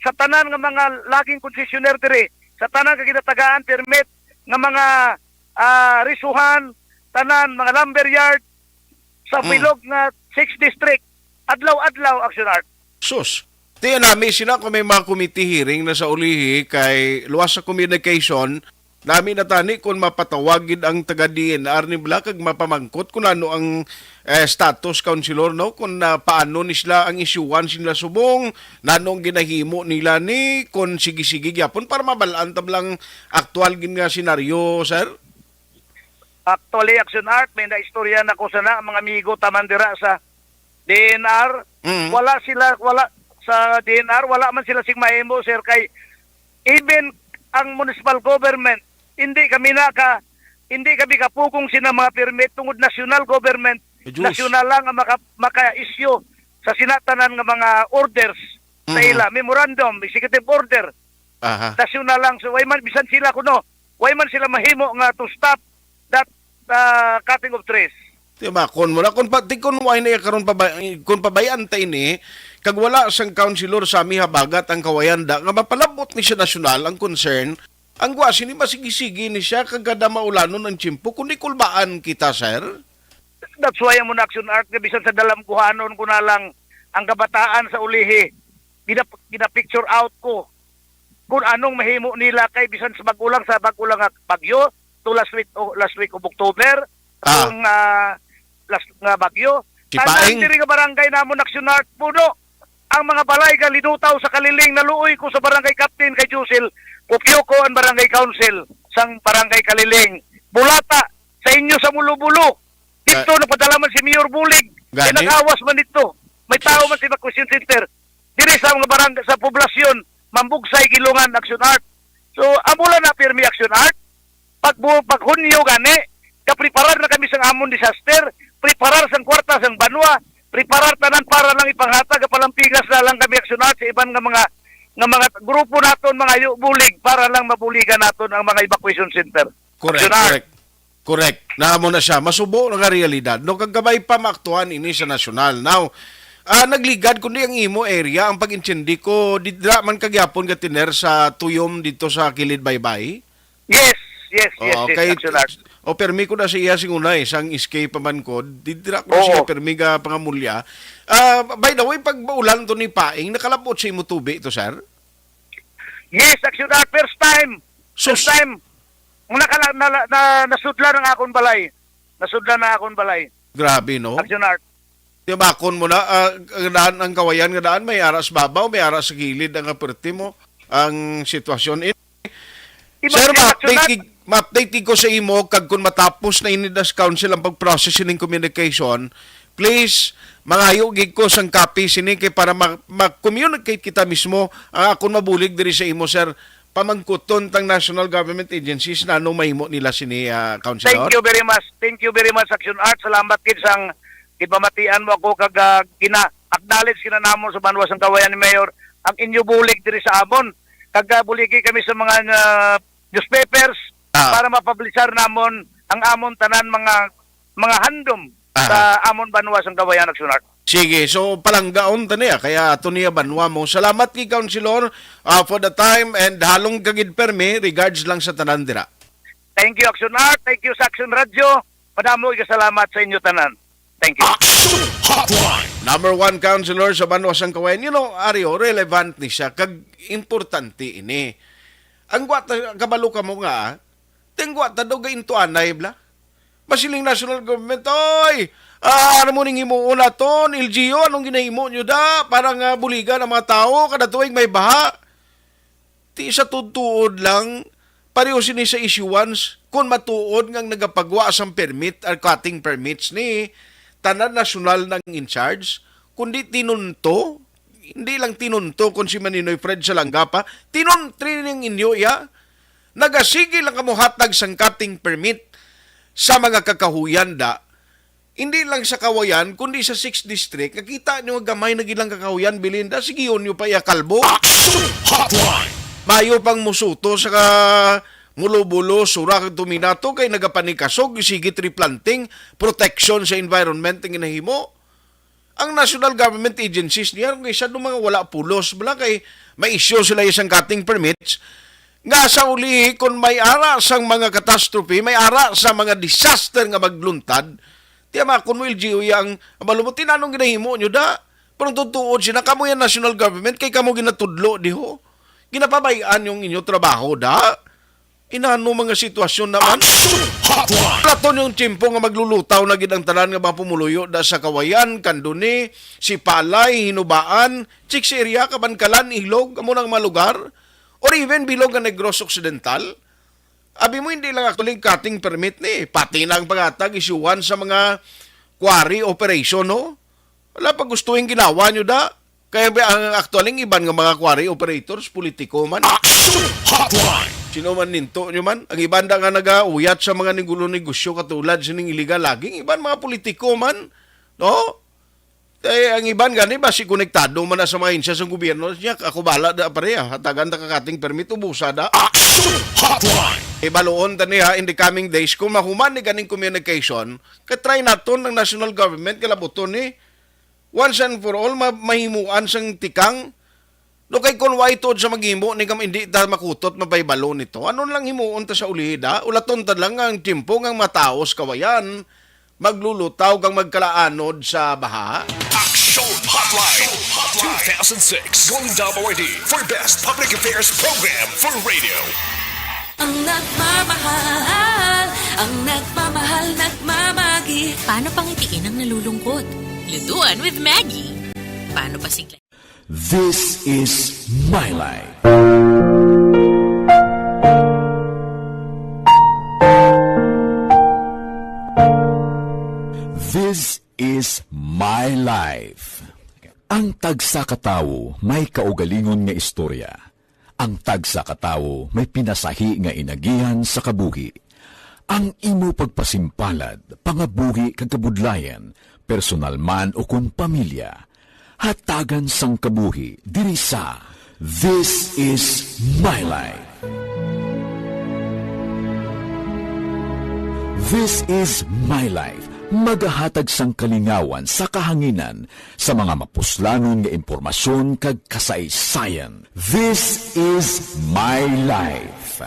sa tanan nga mga laging concessionaire diri, sa tanan nga ginatagaan permit, nga mga risuhan, tanan, mga lumber yard, sa bilog nga 6th district, adlaw-adlaw, Action Art. Sus, tiyan namin sila kung may mga committee hearing na sa ulihi kay luwas sa communication, namin natani kung mapatawagid ang taga-DNR ni Bla kag mapamangkot kung ano ang status, Councilor, no? Kung paano ni sila ang issuance nila subong, nanong ginahimo nila ni, kung sige-sige gyapon para mabalaan tablang aktual gin nga senaryo, sir? Actually, Action Art, may naistorya na ko sana mga amigo tamandira sa DNR. Wala sa DNR, wala man sila sigmahimo, sir, kay even ang municipal government, hindi kami kapugong sina mga permit tungod national government. National lang ang maka-issue sa sinatanan ng mga orders sa ila, memorandum, executive order. National lang. So, why man, bisan sila kuno, why man sila mahimo nga to stop that cutting of trees. Diba, kung why na karon kung pabayaan tayo ni, kag wala sang councilor sa mi habagat ang kawayanda, nga mapalabot ni siya nasyonal ang concern, ang gwasi ni masigi-sigi ni siya kagada maulanon ang tsimpo, kundi kulbaan kita, sir. That's why ang Action Art, bisan sa dalam kuhanon ko na lang ang kabataan sa ulihi, picture out ko kung anong mahimo nila kay bisan sa bagulang bagyo to last week of October, ang last nga bagyo. Tanan diri nga barangay namon Action Art, puno ang mga balay nga linutaw sa Kaliling. Naluoy ko sa barangay captain kay Jusil, kopyo ko ang barangay council sang barangay Kaliling. Bulata sa inyo sa Mulubulo. Dito napadalaman si Mayor Bulig. Kaya nag-awas man dito. May tao man sa evacuation center. Diri sa mga barangay sa poblasyon, Mambugsay, Gilungan, Action Art. So, amula na pirmi Action Art. Pag Hunyo gani, kapreparar na kami sa amon disaster, preparar sang kwarta sang banwa, preparar tanan para lang ipanghatag palampigas na lang kami Action Art sa iban nga mga grupo naton mga bulig para lang mabuligan naton ang mga evacuation center. Correct. Naamo na siya. Masubo nga realidad. No kagabay pa maaktuhan ini sa nasyonal. Now, nagligad kundi ang imo area ang pag-intindi ko didra man kagyapon ka tiner sa tuyom dito sa Kilid Baybay. Yes. Action Art. O permi ko na siya sing unay, sang escape paman ko, didira ko Oo. siya permi ga pangamulya. By the way, pag baulan to ni Paing, nakalapot siya mo tubi to, sir? Yes, Action Art. First time. Nasudla ng akong balay. Grabe, no? Action Art. Tiyabakon mo na, daan ang kawayan nga daan, may aras babaw, may aras sa gilid ang aperti mo, ang sitwasyon. Sir, ma-update ko sa imo, kag kung matapos na inidas council ang pag-process ng communication, please, mangayogig ko sang copy sini kay para mag-communicate kita mismo ang akong mabulig diri sa imo, sir, pamangkuton tang national government agencies na anong mahimo nila sini, councilor. Thank you very much, Action Art. Salamat kid sang ipamatian mo ako kag acknowledge kinanamon sa banwas ng kawayan ni Mayor ang inyo bulig diri sa amon. Kag buligi kami sa mga newspapers para mapublishar namon ang amon tanan mga handom sa amon banwas ng kawayan, Action Art. Sige, so palanggaon taniya, kaya ato niya banwa mo. Salamat kay Councilor for the time and halong kagid permi, regards lang sa tanan dira. Thank you, Action Art. Thank you sa Action Radio. Madamo salamat sa inyo tanan. Thank you. Number 1 Councilor sa Banwasang Kawayan. You know, Ario, relevant ni siya. Kag importante ini. Ang gwata, kabalo ka mo nga, tinggwata daw gainto anay, bla? Masiling national government, oy! Ano mo ning himuon naton, LGU, anong ginahimo nyo da? Parang buligan ang mga tao, kada tuwing may baha. Ti sa tutuod lang, pareho sini sa issuance, kung matuod ngang nagapagwa sang permit or cutting permits ni tanan nasyonal ng in charge, kundi tinunto, hindi lang tinunto kung si Maninoy Fred sa Langga pa, training inyo ya, nagasige lang kamo hatag sang cutting permit sa mga kakahuyan da, hindi lang sa Kawayan, kundi sa 6th District, nakita nyo gamay na gilang kakahuyan, Belinda, sige yun nyo pa kalbo. Mayo pang musuto sa Mulo-bulo, sura kang tuminato, kay nagapanikasog, sige triplanting, protection sa environment ang ginahimo. Ang national government agencies niya, kay sa mga wala pulos, bala kay may issue sila isang cutting permits, nga sa uli, kung may ara sang mga catastrophe, may ara sa mga disaster nga magluntad, tiyama, kung will GO yung malumutin, anong ginahimo nyo da? Parang tutuod siya, kamo yan national government, kay kamo ginatudlo, di ho? Ginapabayaan yung inyo trabaho, da? Inano mga sitwasyon naman. Platon yung tiyempo nga maglulutaw na gidang tanan nga mga pumuluyo da sa Kawayan, Kanduni, Sipalay, Hinubaan, Chicks area, Kabankalan, Ilog, amo nang mga lugar, or even bilog nga Negros Occidental. Abi mo hindi lang actually cutting permit ni, pati na ang pagatag isyuan sa mga quarry operation, no? Wala pa gustuhin ginawa nyo da. Kaya ang actually iban nga mga quarry operators, politiko man. Sino man ninto nyo man? Ang iban da nga nag-uyat sa mga negosyo katulad sining iligal laging. Iban mga politiko man. No? Kaya ang iban gani ba si konektado man na sa mga insya sa gobyerno niya. Ako bala da pareha. Hatagan da kakating permit ubusa da. Ibaloon taniha in the coming days kung mahuman ni ganing communication katry naton ng national government kalabuton ni once and for all mahimuan sang tikang. No kay kun why tod sa maghimo ni kam hindi ta makutot mabaybalo nito. Ano lang himuon ta sa ulida? Ulaton ta lang ang tiempo ngang mataos Kawayan maglulutaw kang magkalaanod sa baha. Action Hotline 2006 Golden Dome Awardee for Best Public Affairs Program for Radio. Ang nagmamahal, nagmamagi. Paano pangitiin ang nalulungkot? Lutuan with Maggie. Paano ba sigla? This is my life. This is my life. Ang tagsa katawo may kaugalingon nga istorya. Ang tagsa katawo may pinasahi nga inagihan sa kabuhi. Ang imo pagpasimpalad, pangabuhi kag kabudlayan, personal man o kun pamilya, hatagan sang kabuhi diri sa This is my life. This is my life. Magahatag sang kalingawan sa kahanginan sa mga mapuslanon nga impormasyon kag kasaysayan. This is my life.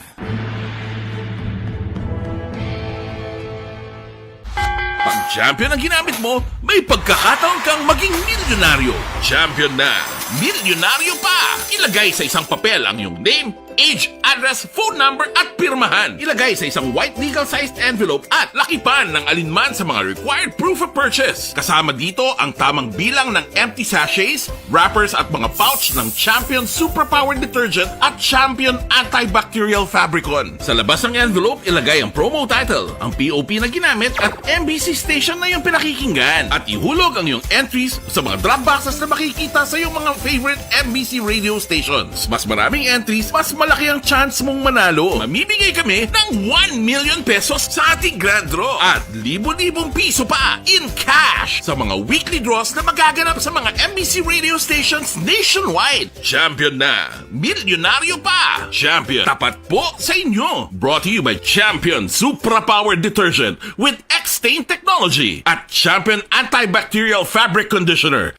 Champion ang ginamit mo, may pagkakataon kang maging milyonaryo. Champion na, milyonaryo pa! Ilagay sa isang papel ang iyong name, age, address, phone number at pirmahan. Ilagay sa isang white legal-sized envelope at lakipan ng alinman sa mga required proof of purchase. Kasama dito ang tamang bilang ng empty sachets, wrappers at mga pouch ng Champion Superpower Detergent at Champion Antibacterial Fabricon. Sa labas ng envelope, ilagay ang promo title, ang POP na ginamit at MBC station na iyong pinakikinggan. At ihulog ang iyong entries sa mga drop boxes na makikita sa iyong mga favorite MBC radio stations. Mas maraming entries, mas malaki ang chance mong manalo. Mamimigay kami ng 1 million pesos sa ating grand draw at libo-libong piso pa in cash sa mga weekly draws na magaganap sa mga MBC radio stations nationwide. Champion na, milyonaryo pa! Champion, tapat po sa inyo. Brought to you by Champion Supra Power Detergent with X-Stain Technology at Champion Antibacterial Fabric Conditioner.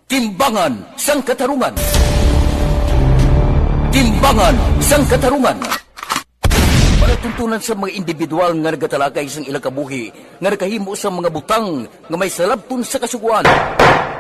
Timbangan sang katarungan. Timbangan sang katarungan. Palatuntunan sa mga individual nga nagatalakay sang ilang kabuhi nga nakahimo sa mga butang nga may salabton sa kasuguan.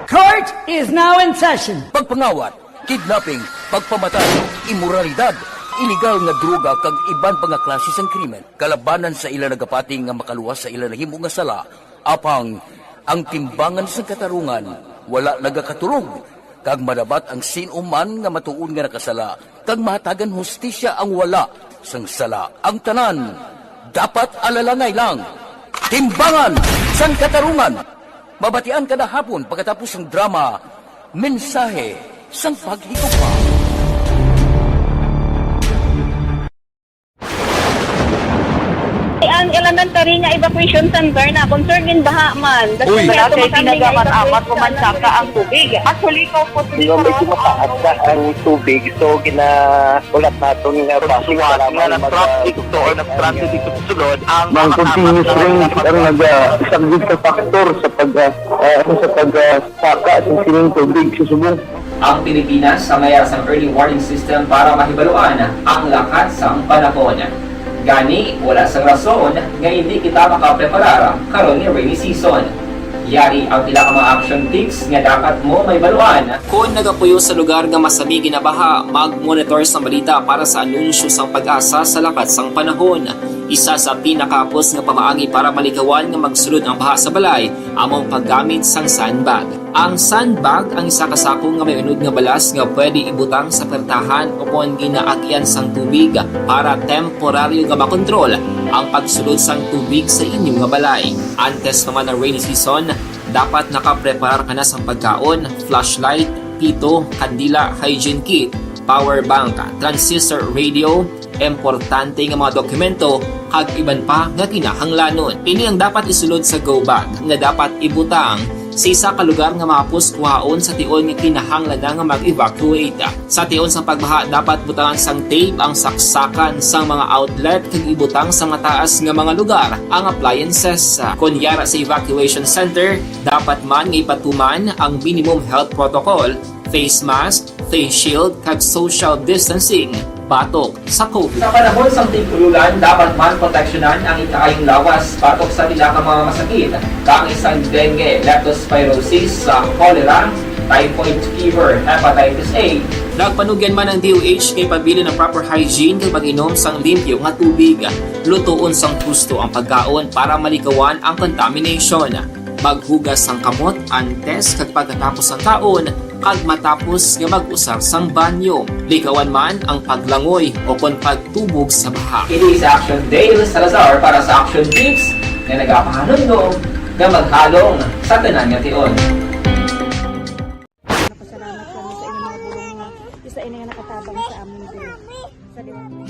Court is now in session. Pagpangawat, kidnapping, pagpamatay, immoralidad, illegal nga droga kag iban pa nga klase sang krimen. Kalabanan sa ilang nagapati nga makaluwas sa ilang nahimo nga sala. Apang ang timbangan sang katarungan wala nagakatulog, kag madabat ang sinuman nga matuon nga nakasala, kag mahatagan hustisya ang wala sang sala. Ang tanan, dapat alalangay lang. Timbangan sang katarungan. Mabatian kada hapon pagkatapos ng drama, mensahe sang paghikupa. Ang elementary nga evacuation center na concern din baha man. Uy, kasi tinagaman amat kumansaka ang tubig. Actually, ko po medyo mataas na ang tubig. So, ulat natin nga pasuwat nga ng traffic to or nag-transit dito sa sulod. Ang continuous rain ang nag-isang sa factor sa pagsaka sa sining tubig sa Subo. Ang Pilipinas sa mayroon sa early warning system para mahibaluan ang lakat sa panahon. Gani, wala sa rason nga hindi kita makapreparara karon ni rainy season. Yari ang pila ka mga action tips nga dapat mo may baluan. Kung nagapuyo sa lugar nga masabi ginabaha, mag-monitor sa balita para sa anunsyo sang pag-asa sa lakat sang panahon. Isa sa pinakapos nga pamaagi para malikawan nga magsulod ang baha sa balay, among paggamit sang sandbag. Ang sandbag ang isa kasakong nga may unod nga balas nga pwede ibutang sa pertahan upon ginaagyan sang tubig para temporaryo nga makontrol ang pagsulod sang tubig sa inyong nga balay. Antes naman ng rainy season, dapat nakapreparar ka na sa pagkaon, flashlight, pito, kandila, hygiene kit, power bank, transistor radio, importante nga mga dokumento, kag iban pa nga kinahanglanon. Ini ang dapat isulod sa go bag nga dapat ibutang sa isa ka lugar nga mapus kuhaon sa tion nga kinahanglan nga mag-evacuate. Sa tion sa pagbaha, dapat butangan sang tape ang saksakan sang mga outlet kag ibutang sa mataas nga mga lugar ang appliances. Kunyara sa evacuation center, dapat man nga ipatuman ang minimum health protocol, face mask, face shield kag social distancing. Batok sa COVID. Sa panahon sa tigululan, dapat man proteksyonan ang ikaayong lawas batok sa pinaka mga masakit. Kang isang dengue, leptospirosis, cholera, typhoid fever, hepatitis A. Nagpanugyan man ang DOH kay pabili ng proper hygiene kay pag-inom sang limpyo nga tubig. Lutuon sang husto ang pagkaon para malikawan ang contamination. Maghugas sang kamot antes kag pagkatapos ang kaon kag matapos nga mag-usar sang banyo. Likawan man ang paglangoy o kon pagtubog sa baha. It is Action Dale Salazar para sa Action Tips na nagapahanundong nga maghalong sa tanan nga tion. Napasalamat kami sa inyong mga bulong nga isa ini nga nakatabang sa amin din. Sa Diwata.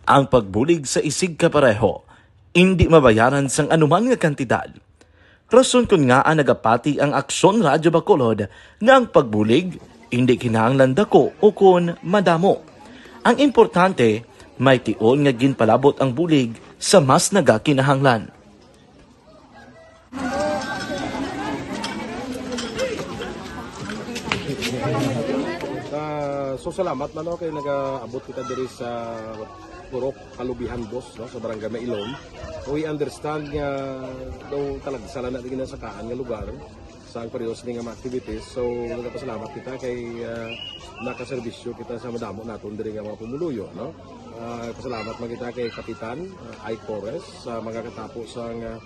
Ang pagbulig sa isig kapareho, hindi mabayaran sang anuman nga kantidad. Rason kun nga nagapati ang Aksyon Radyo Bacolod nga ang pagbulig, hindi kinahanglan dako o kun madamo. Ang importante, may tion nga ginpalabot ang bulig sa mas nagakinahanglan. So salamat man kay nagaabot kita diri sa Purok Kalubihan Boss no sa Barangay Mailom. We understand nga daw talaga sala na din sa kaan nga lugar sa periyos ni nga mga activities. So nagapasalamat kita kay nakaserbisyo kita sa madamo naton diri nga mga pumuluyo no. Pasalamat man kita kay Kapitan I. Torres sa mga katapos ang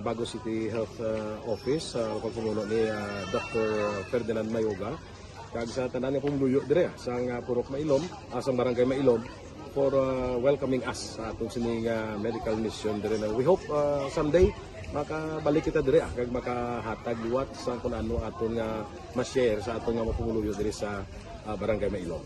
Bago City Health Office sa pagpumuno ni Dr. Ferdinand Mayoga kag sa tanan nga pumuluyo dire sa Purok Mailom, sa Barangay Mailom for welcoming us sa atong sining medical mission dire. We hope someday makabalik kita dire kag makahatag liwat sa kun ano aton nga ma-share sa atong nga pumuluyo dire sa Barangay Mailom.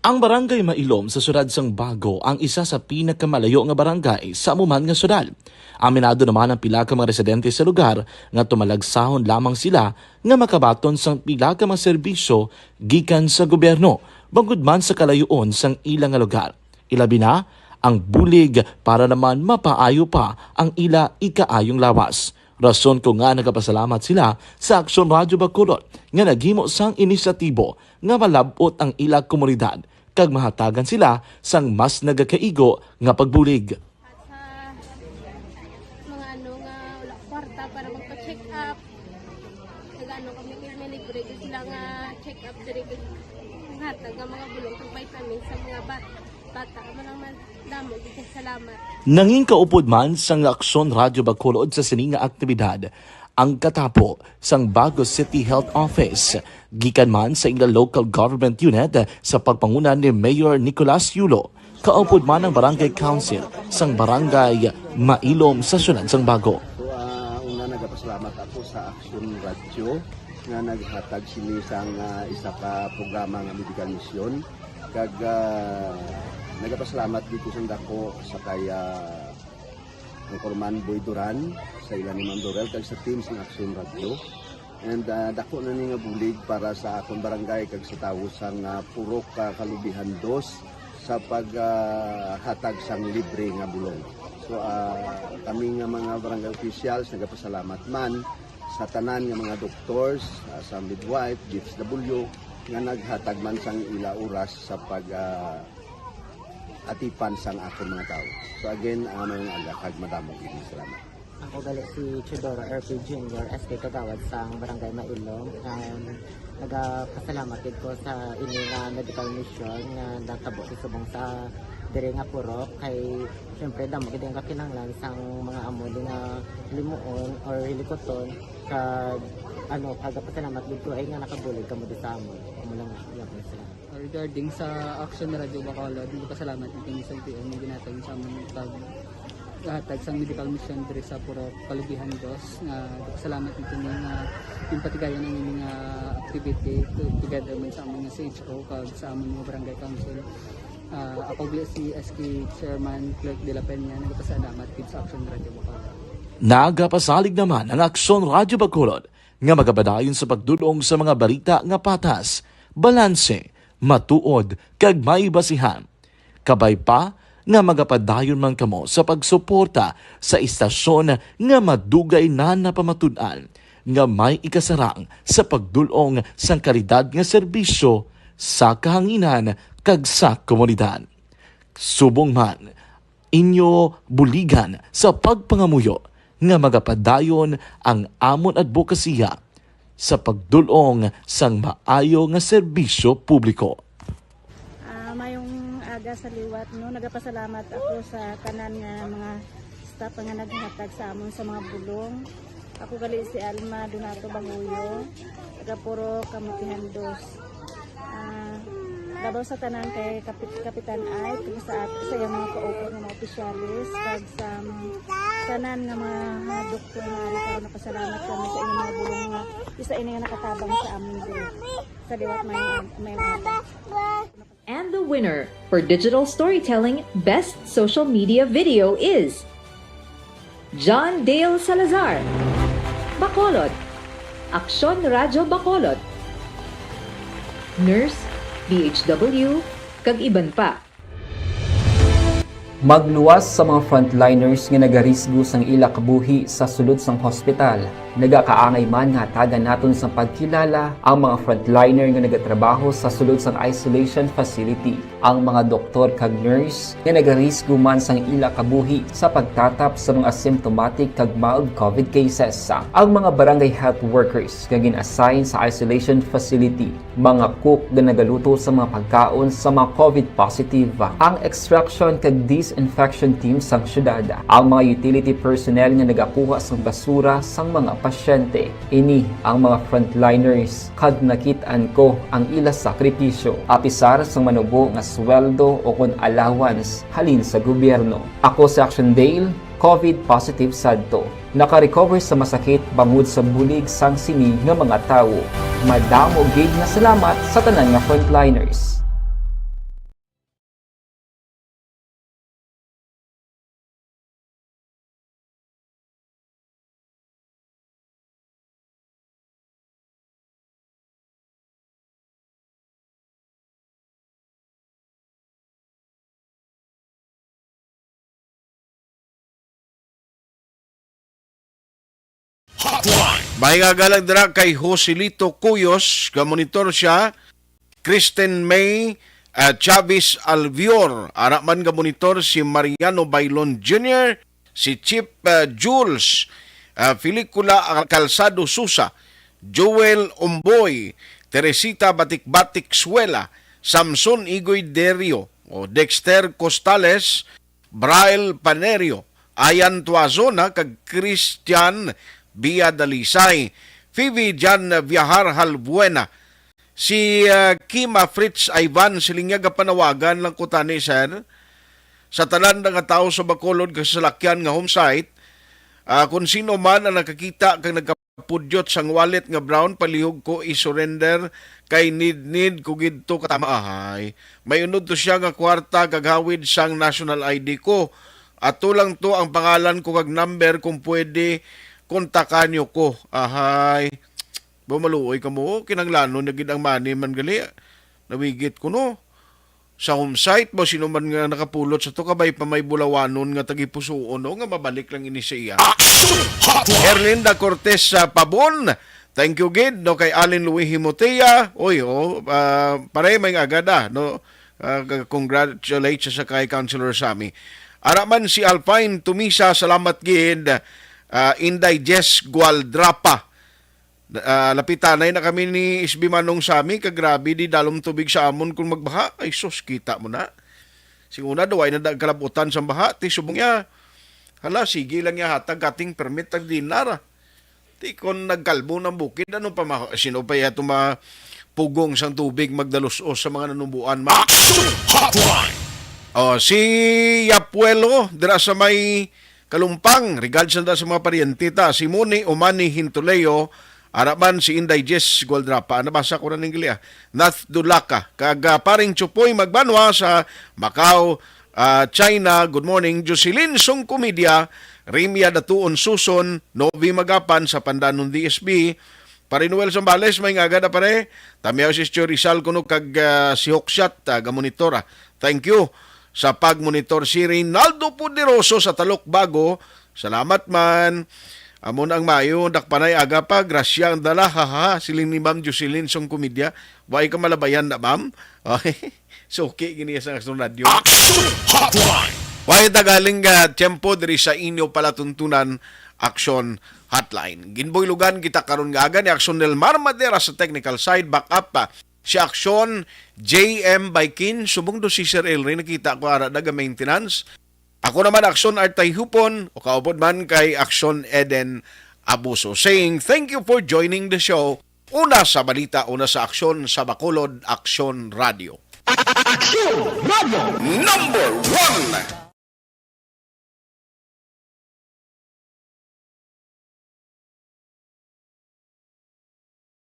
Ang Barangay Mailom sa syudad sang Bago ang isa sa pinakamalayo nga barangay sa amuman nga syudad. Aminado naman ang pila ka mga residente sa lugar nga tumalagsahon lamang sila nga makabaton sang pila ka mga serbisyo gikan sa gobyerno bangod man sa kalayuon sang ilang nga lugar. Ilabi na ang bulig para naman mapaayo pa ang ila ikaayong lawas. Rason ko nga nagapasalamat sila sa Aksyon Radyo Bacolod nga naghimo sang inisyatibo nga malabot ang ila komunidad kag mahatagan sila sang mas nagakaigo nga pagbulig. Mga ano nga wala kwarta para magpa-check up. Nagano kami kay libre sila nga check up diri hatag nga mga bulong kag vitamins sa mga bata man damo dito salamat. Nanging kaupod man sang Aksyon Radyo Bacolod sa sining nga aktibidad ang katapo sang Bago City Health Office gikan man sa ila local government unit sa pagpanguna ni Mayor Nicolas Yulo. Kaupod man ang Barangay Council sang Barangay Mailom sa syudad sang Bago. So una nagapasalamat ako sa Aksyon Radyo nga naghatag sini sang isa ka programa nga medical mission kag nagapasalamat dito sa dako sa kaya ang Corman Boy Duran sa ilan ni Ma'am Dorel kag sa team sa Aksyon Radyo and dako na ni nga bulig para sa akong barangay kag sa tawo sang Purok Kalubihan 2 sa paghatag sang libre nga bulong. So kami nga mga barangay officials nagapasalamat man sa tanan nga mga doctors, sa midwife, DFW nga naghatag man sang ila oras sa atipan sang akong mga tao. So again, mayong aga kag madamong salamat. Ako gali si Chidoro RP Jr. SK Kagawad sa Barangay Mailom. Nagapasalamat din ko sa ini nga medical mission nga natabo sa subong sa diri nga Purok kay syempre damo gid ang kakinahanglan sang mga amo nga limuon or hilikoton kag pagapasalamat dito ay nga nakabulig kamo sa amo. Amo lang yan sila. Regarding sa Aksyon Radyo Bacolod, pasalamat din sa LTO ng ginatag sa aming paghatag sa medical mission diri sa Purok Kalubihan 2. Pasalamat dito nga yung patigayan ng mga activity together man sa aming CHO kag sa aming mga barangay council. Ako si SK Chairman Clerk de la Peña nagpasalamat din sa Aksyon Radyo Bacolod. Nagapasalig naman ang Aksyon Radyo Bacolod nga magabadayon sa pagdulong sa mga balita nga patas, balanse, matuod kag may basihan. Kabay pa nga magapadayon man kamo sa pagsuporta sa istasyon nga madugay na napamatud-an nga may ikasarang sa pagdulong sang kalidad nga serbisyo sa kahanginan kag sa komunidad. Subong man inyo buligan sa pagpangamuyo nga magapadayon ang amon advokasya sa pagdulong sang maayo nga serbisyo publiko. Mayong aga sa liwat no, nagapasalamat ako sa tanan nga mga staff nga naghatag sa amon sa mga bulong. Ako gali si Alma Donato Banguyo, taga Purok Kalubihan 2. Labaw sa tanan kay Kapitan Ay, sa iyang mga kaupon ng mga opisyalis, kag sa tanan nga mga doktor nga rin napasalamat kami sa inyong mga bulong nga isa ini nga nakatabang sa amin din. Sa liwat may And the winner for Digital Storytelling Best Social Media Video is John Dale Salazar, Bacolod, Aksyon Radyo Bacolod, Nurse, BHW, kag iban pa. Magluwas sa mga frontliners nga nagarisgo sang ila kabuhi sa sulod sang hospital. Nagakaangay man nga hatagan naton sa pagkilala ang mga frontliner nga nagatrabaho sa sulod sang isolation facility. Ang mga doktor kag nurse nga nagarisgo man sang ila kabuhi sa pagtatap sa mga asymptomatic kag mild COVID cases. Ang mga barangay health workers nga gin-assign sa isolation facility, mga cook nga nagaluto sa mga pagkaon sa mga COVID positive, ang extraction kag disinfection team sang syudad, ang mga utility personnel nga nagakuha sang basura sang mga pasyente. Ini ang mga frontliners kad nakitaan ko ang ila sakripisyo apisar sang manubo nga sweldo o kun allowance halin sa gobyerno. Ako si Action Dale, COVID positive sadto. Naka-recover sa masakit bangod sa bulig sang sini nga mga tawo. Madamo gid na salamat sa tanan nga frontliners. May gagalag dira kay Joselito Cuyos, monitor siya, Kristen May Chavez Alvior, anak man monitor si Mariano Bailon Jr., si Chip Jules, Felicula Calzado Susa, Joel Umboy, Teresita Batik-Batik Suela, Samson Igoy Derio, Dexter Costales, Braille Panerio, Ayan Tuazona, kag Christian Bia Dalisay, Phoebe Jan Viahar Halbuena, si Kima Fritz Ivan silinga panawagan lang ko tani sir sa tanan nga tao sa Bacolod kag salakyan nga home site, kung sino man ang nakakita kag nagkapudyot sang wallet nga brown, palihog ko i-surrender kay need ko gidto katamahay. May unod to siya nga kwarta kag hawid sang national ID ko. Ato lang to ang pangalan ko kag number kung pwede kontakan nyo ko. Ahay. Bumaluoy ka mo. Kinanglano na gid ang money man gali. Nawigit ko no. Sa home site mo, sino man nga nakapulot sa to, kabay pa may bulawanon nga tagipusuon no, nga mabalik lang ini sa iya. Erlinda Cortez sa Pabon. Thank you gid no kay Alin Louis Himotea. Oy pare may agada no. Congratulations sa kay Councilor Sami. Araman si Alpine Tumisa, salamat gid. Inday Jess Gualdrapa. Lapitanay na kami ni Isbi Manong Sami, kagrabe di dalom tubig sa amon kung magbaha. Ay sus, kita mo na. Siguna daw ay nadagkalabutan sa baha. Ti subong niya. Hala, sige lang niya hatag ating permit tag dinar. Ti kon nagkalbo ng bukid, ano pa sino pa yato mapugong sang tubig magdalusos sa mga nanubuan. Si Yapuelo, dira sa may Kalumpang, regards na sa mga paryente ta. Si Moni Umani Hintuleo, araman si Inday Jess Goldrapa. Nabasa ko na ng Gilia. Nath Dulaka, kag paring Chupoy Magbanwa sa Macau, China. Good morning. Jocelyn Song Comedia, Rimia Datuon Suson, Novi Magapan sa Pandanon DSB. Parinuel Zambales, may nga agad pare. Tamiyaw si Rizal kuno kag si Hokshat, gamonitora. Thank you sa pagmonitor. Si Reynaldo Puderoso sa Talok Bago, salamat man. Amon ang mayo, dakpanay aga pa, grasya ang dala, haha, siling ni Ma'am Jocelyn Song Comedia. Why ka malabayan na, ma'am? Okay. So, okay, giniya sa Action Radio. Why tagaling tiyempo diri sa inyo palatuntunan Action Hotline. Ginboy lugan kita karon nga aga ni Action Del Mar Madera sa technical side, back up pa. Si Action JM Baikin, subong do si Sir Elry, nakita ko ara daga maintenance. Ako naman Action Artay Hupon, o kaupod man kay Action Eden Abuso. Saying thank you for joining the show. Una sa balita, una sa Action sa Bacolod, Action Radio. Action Radio #1.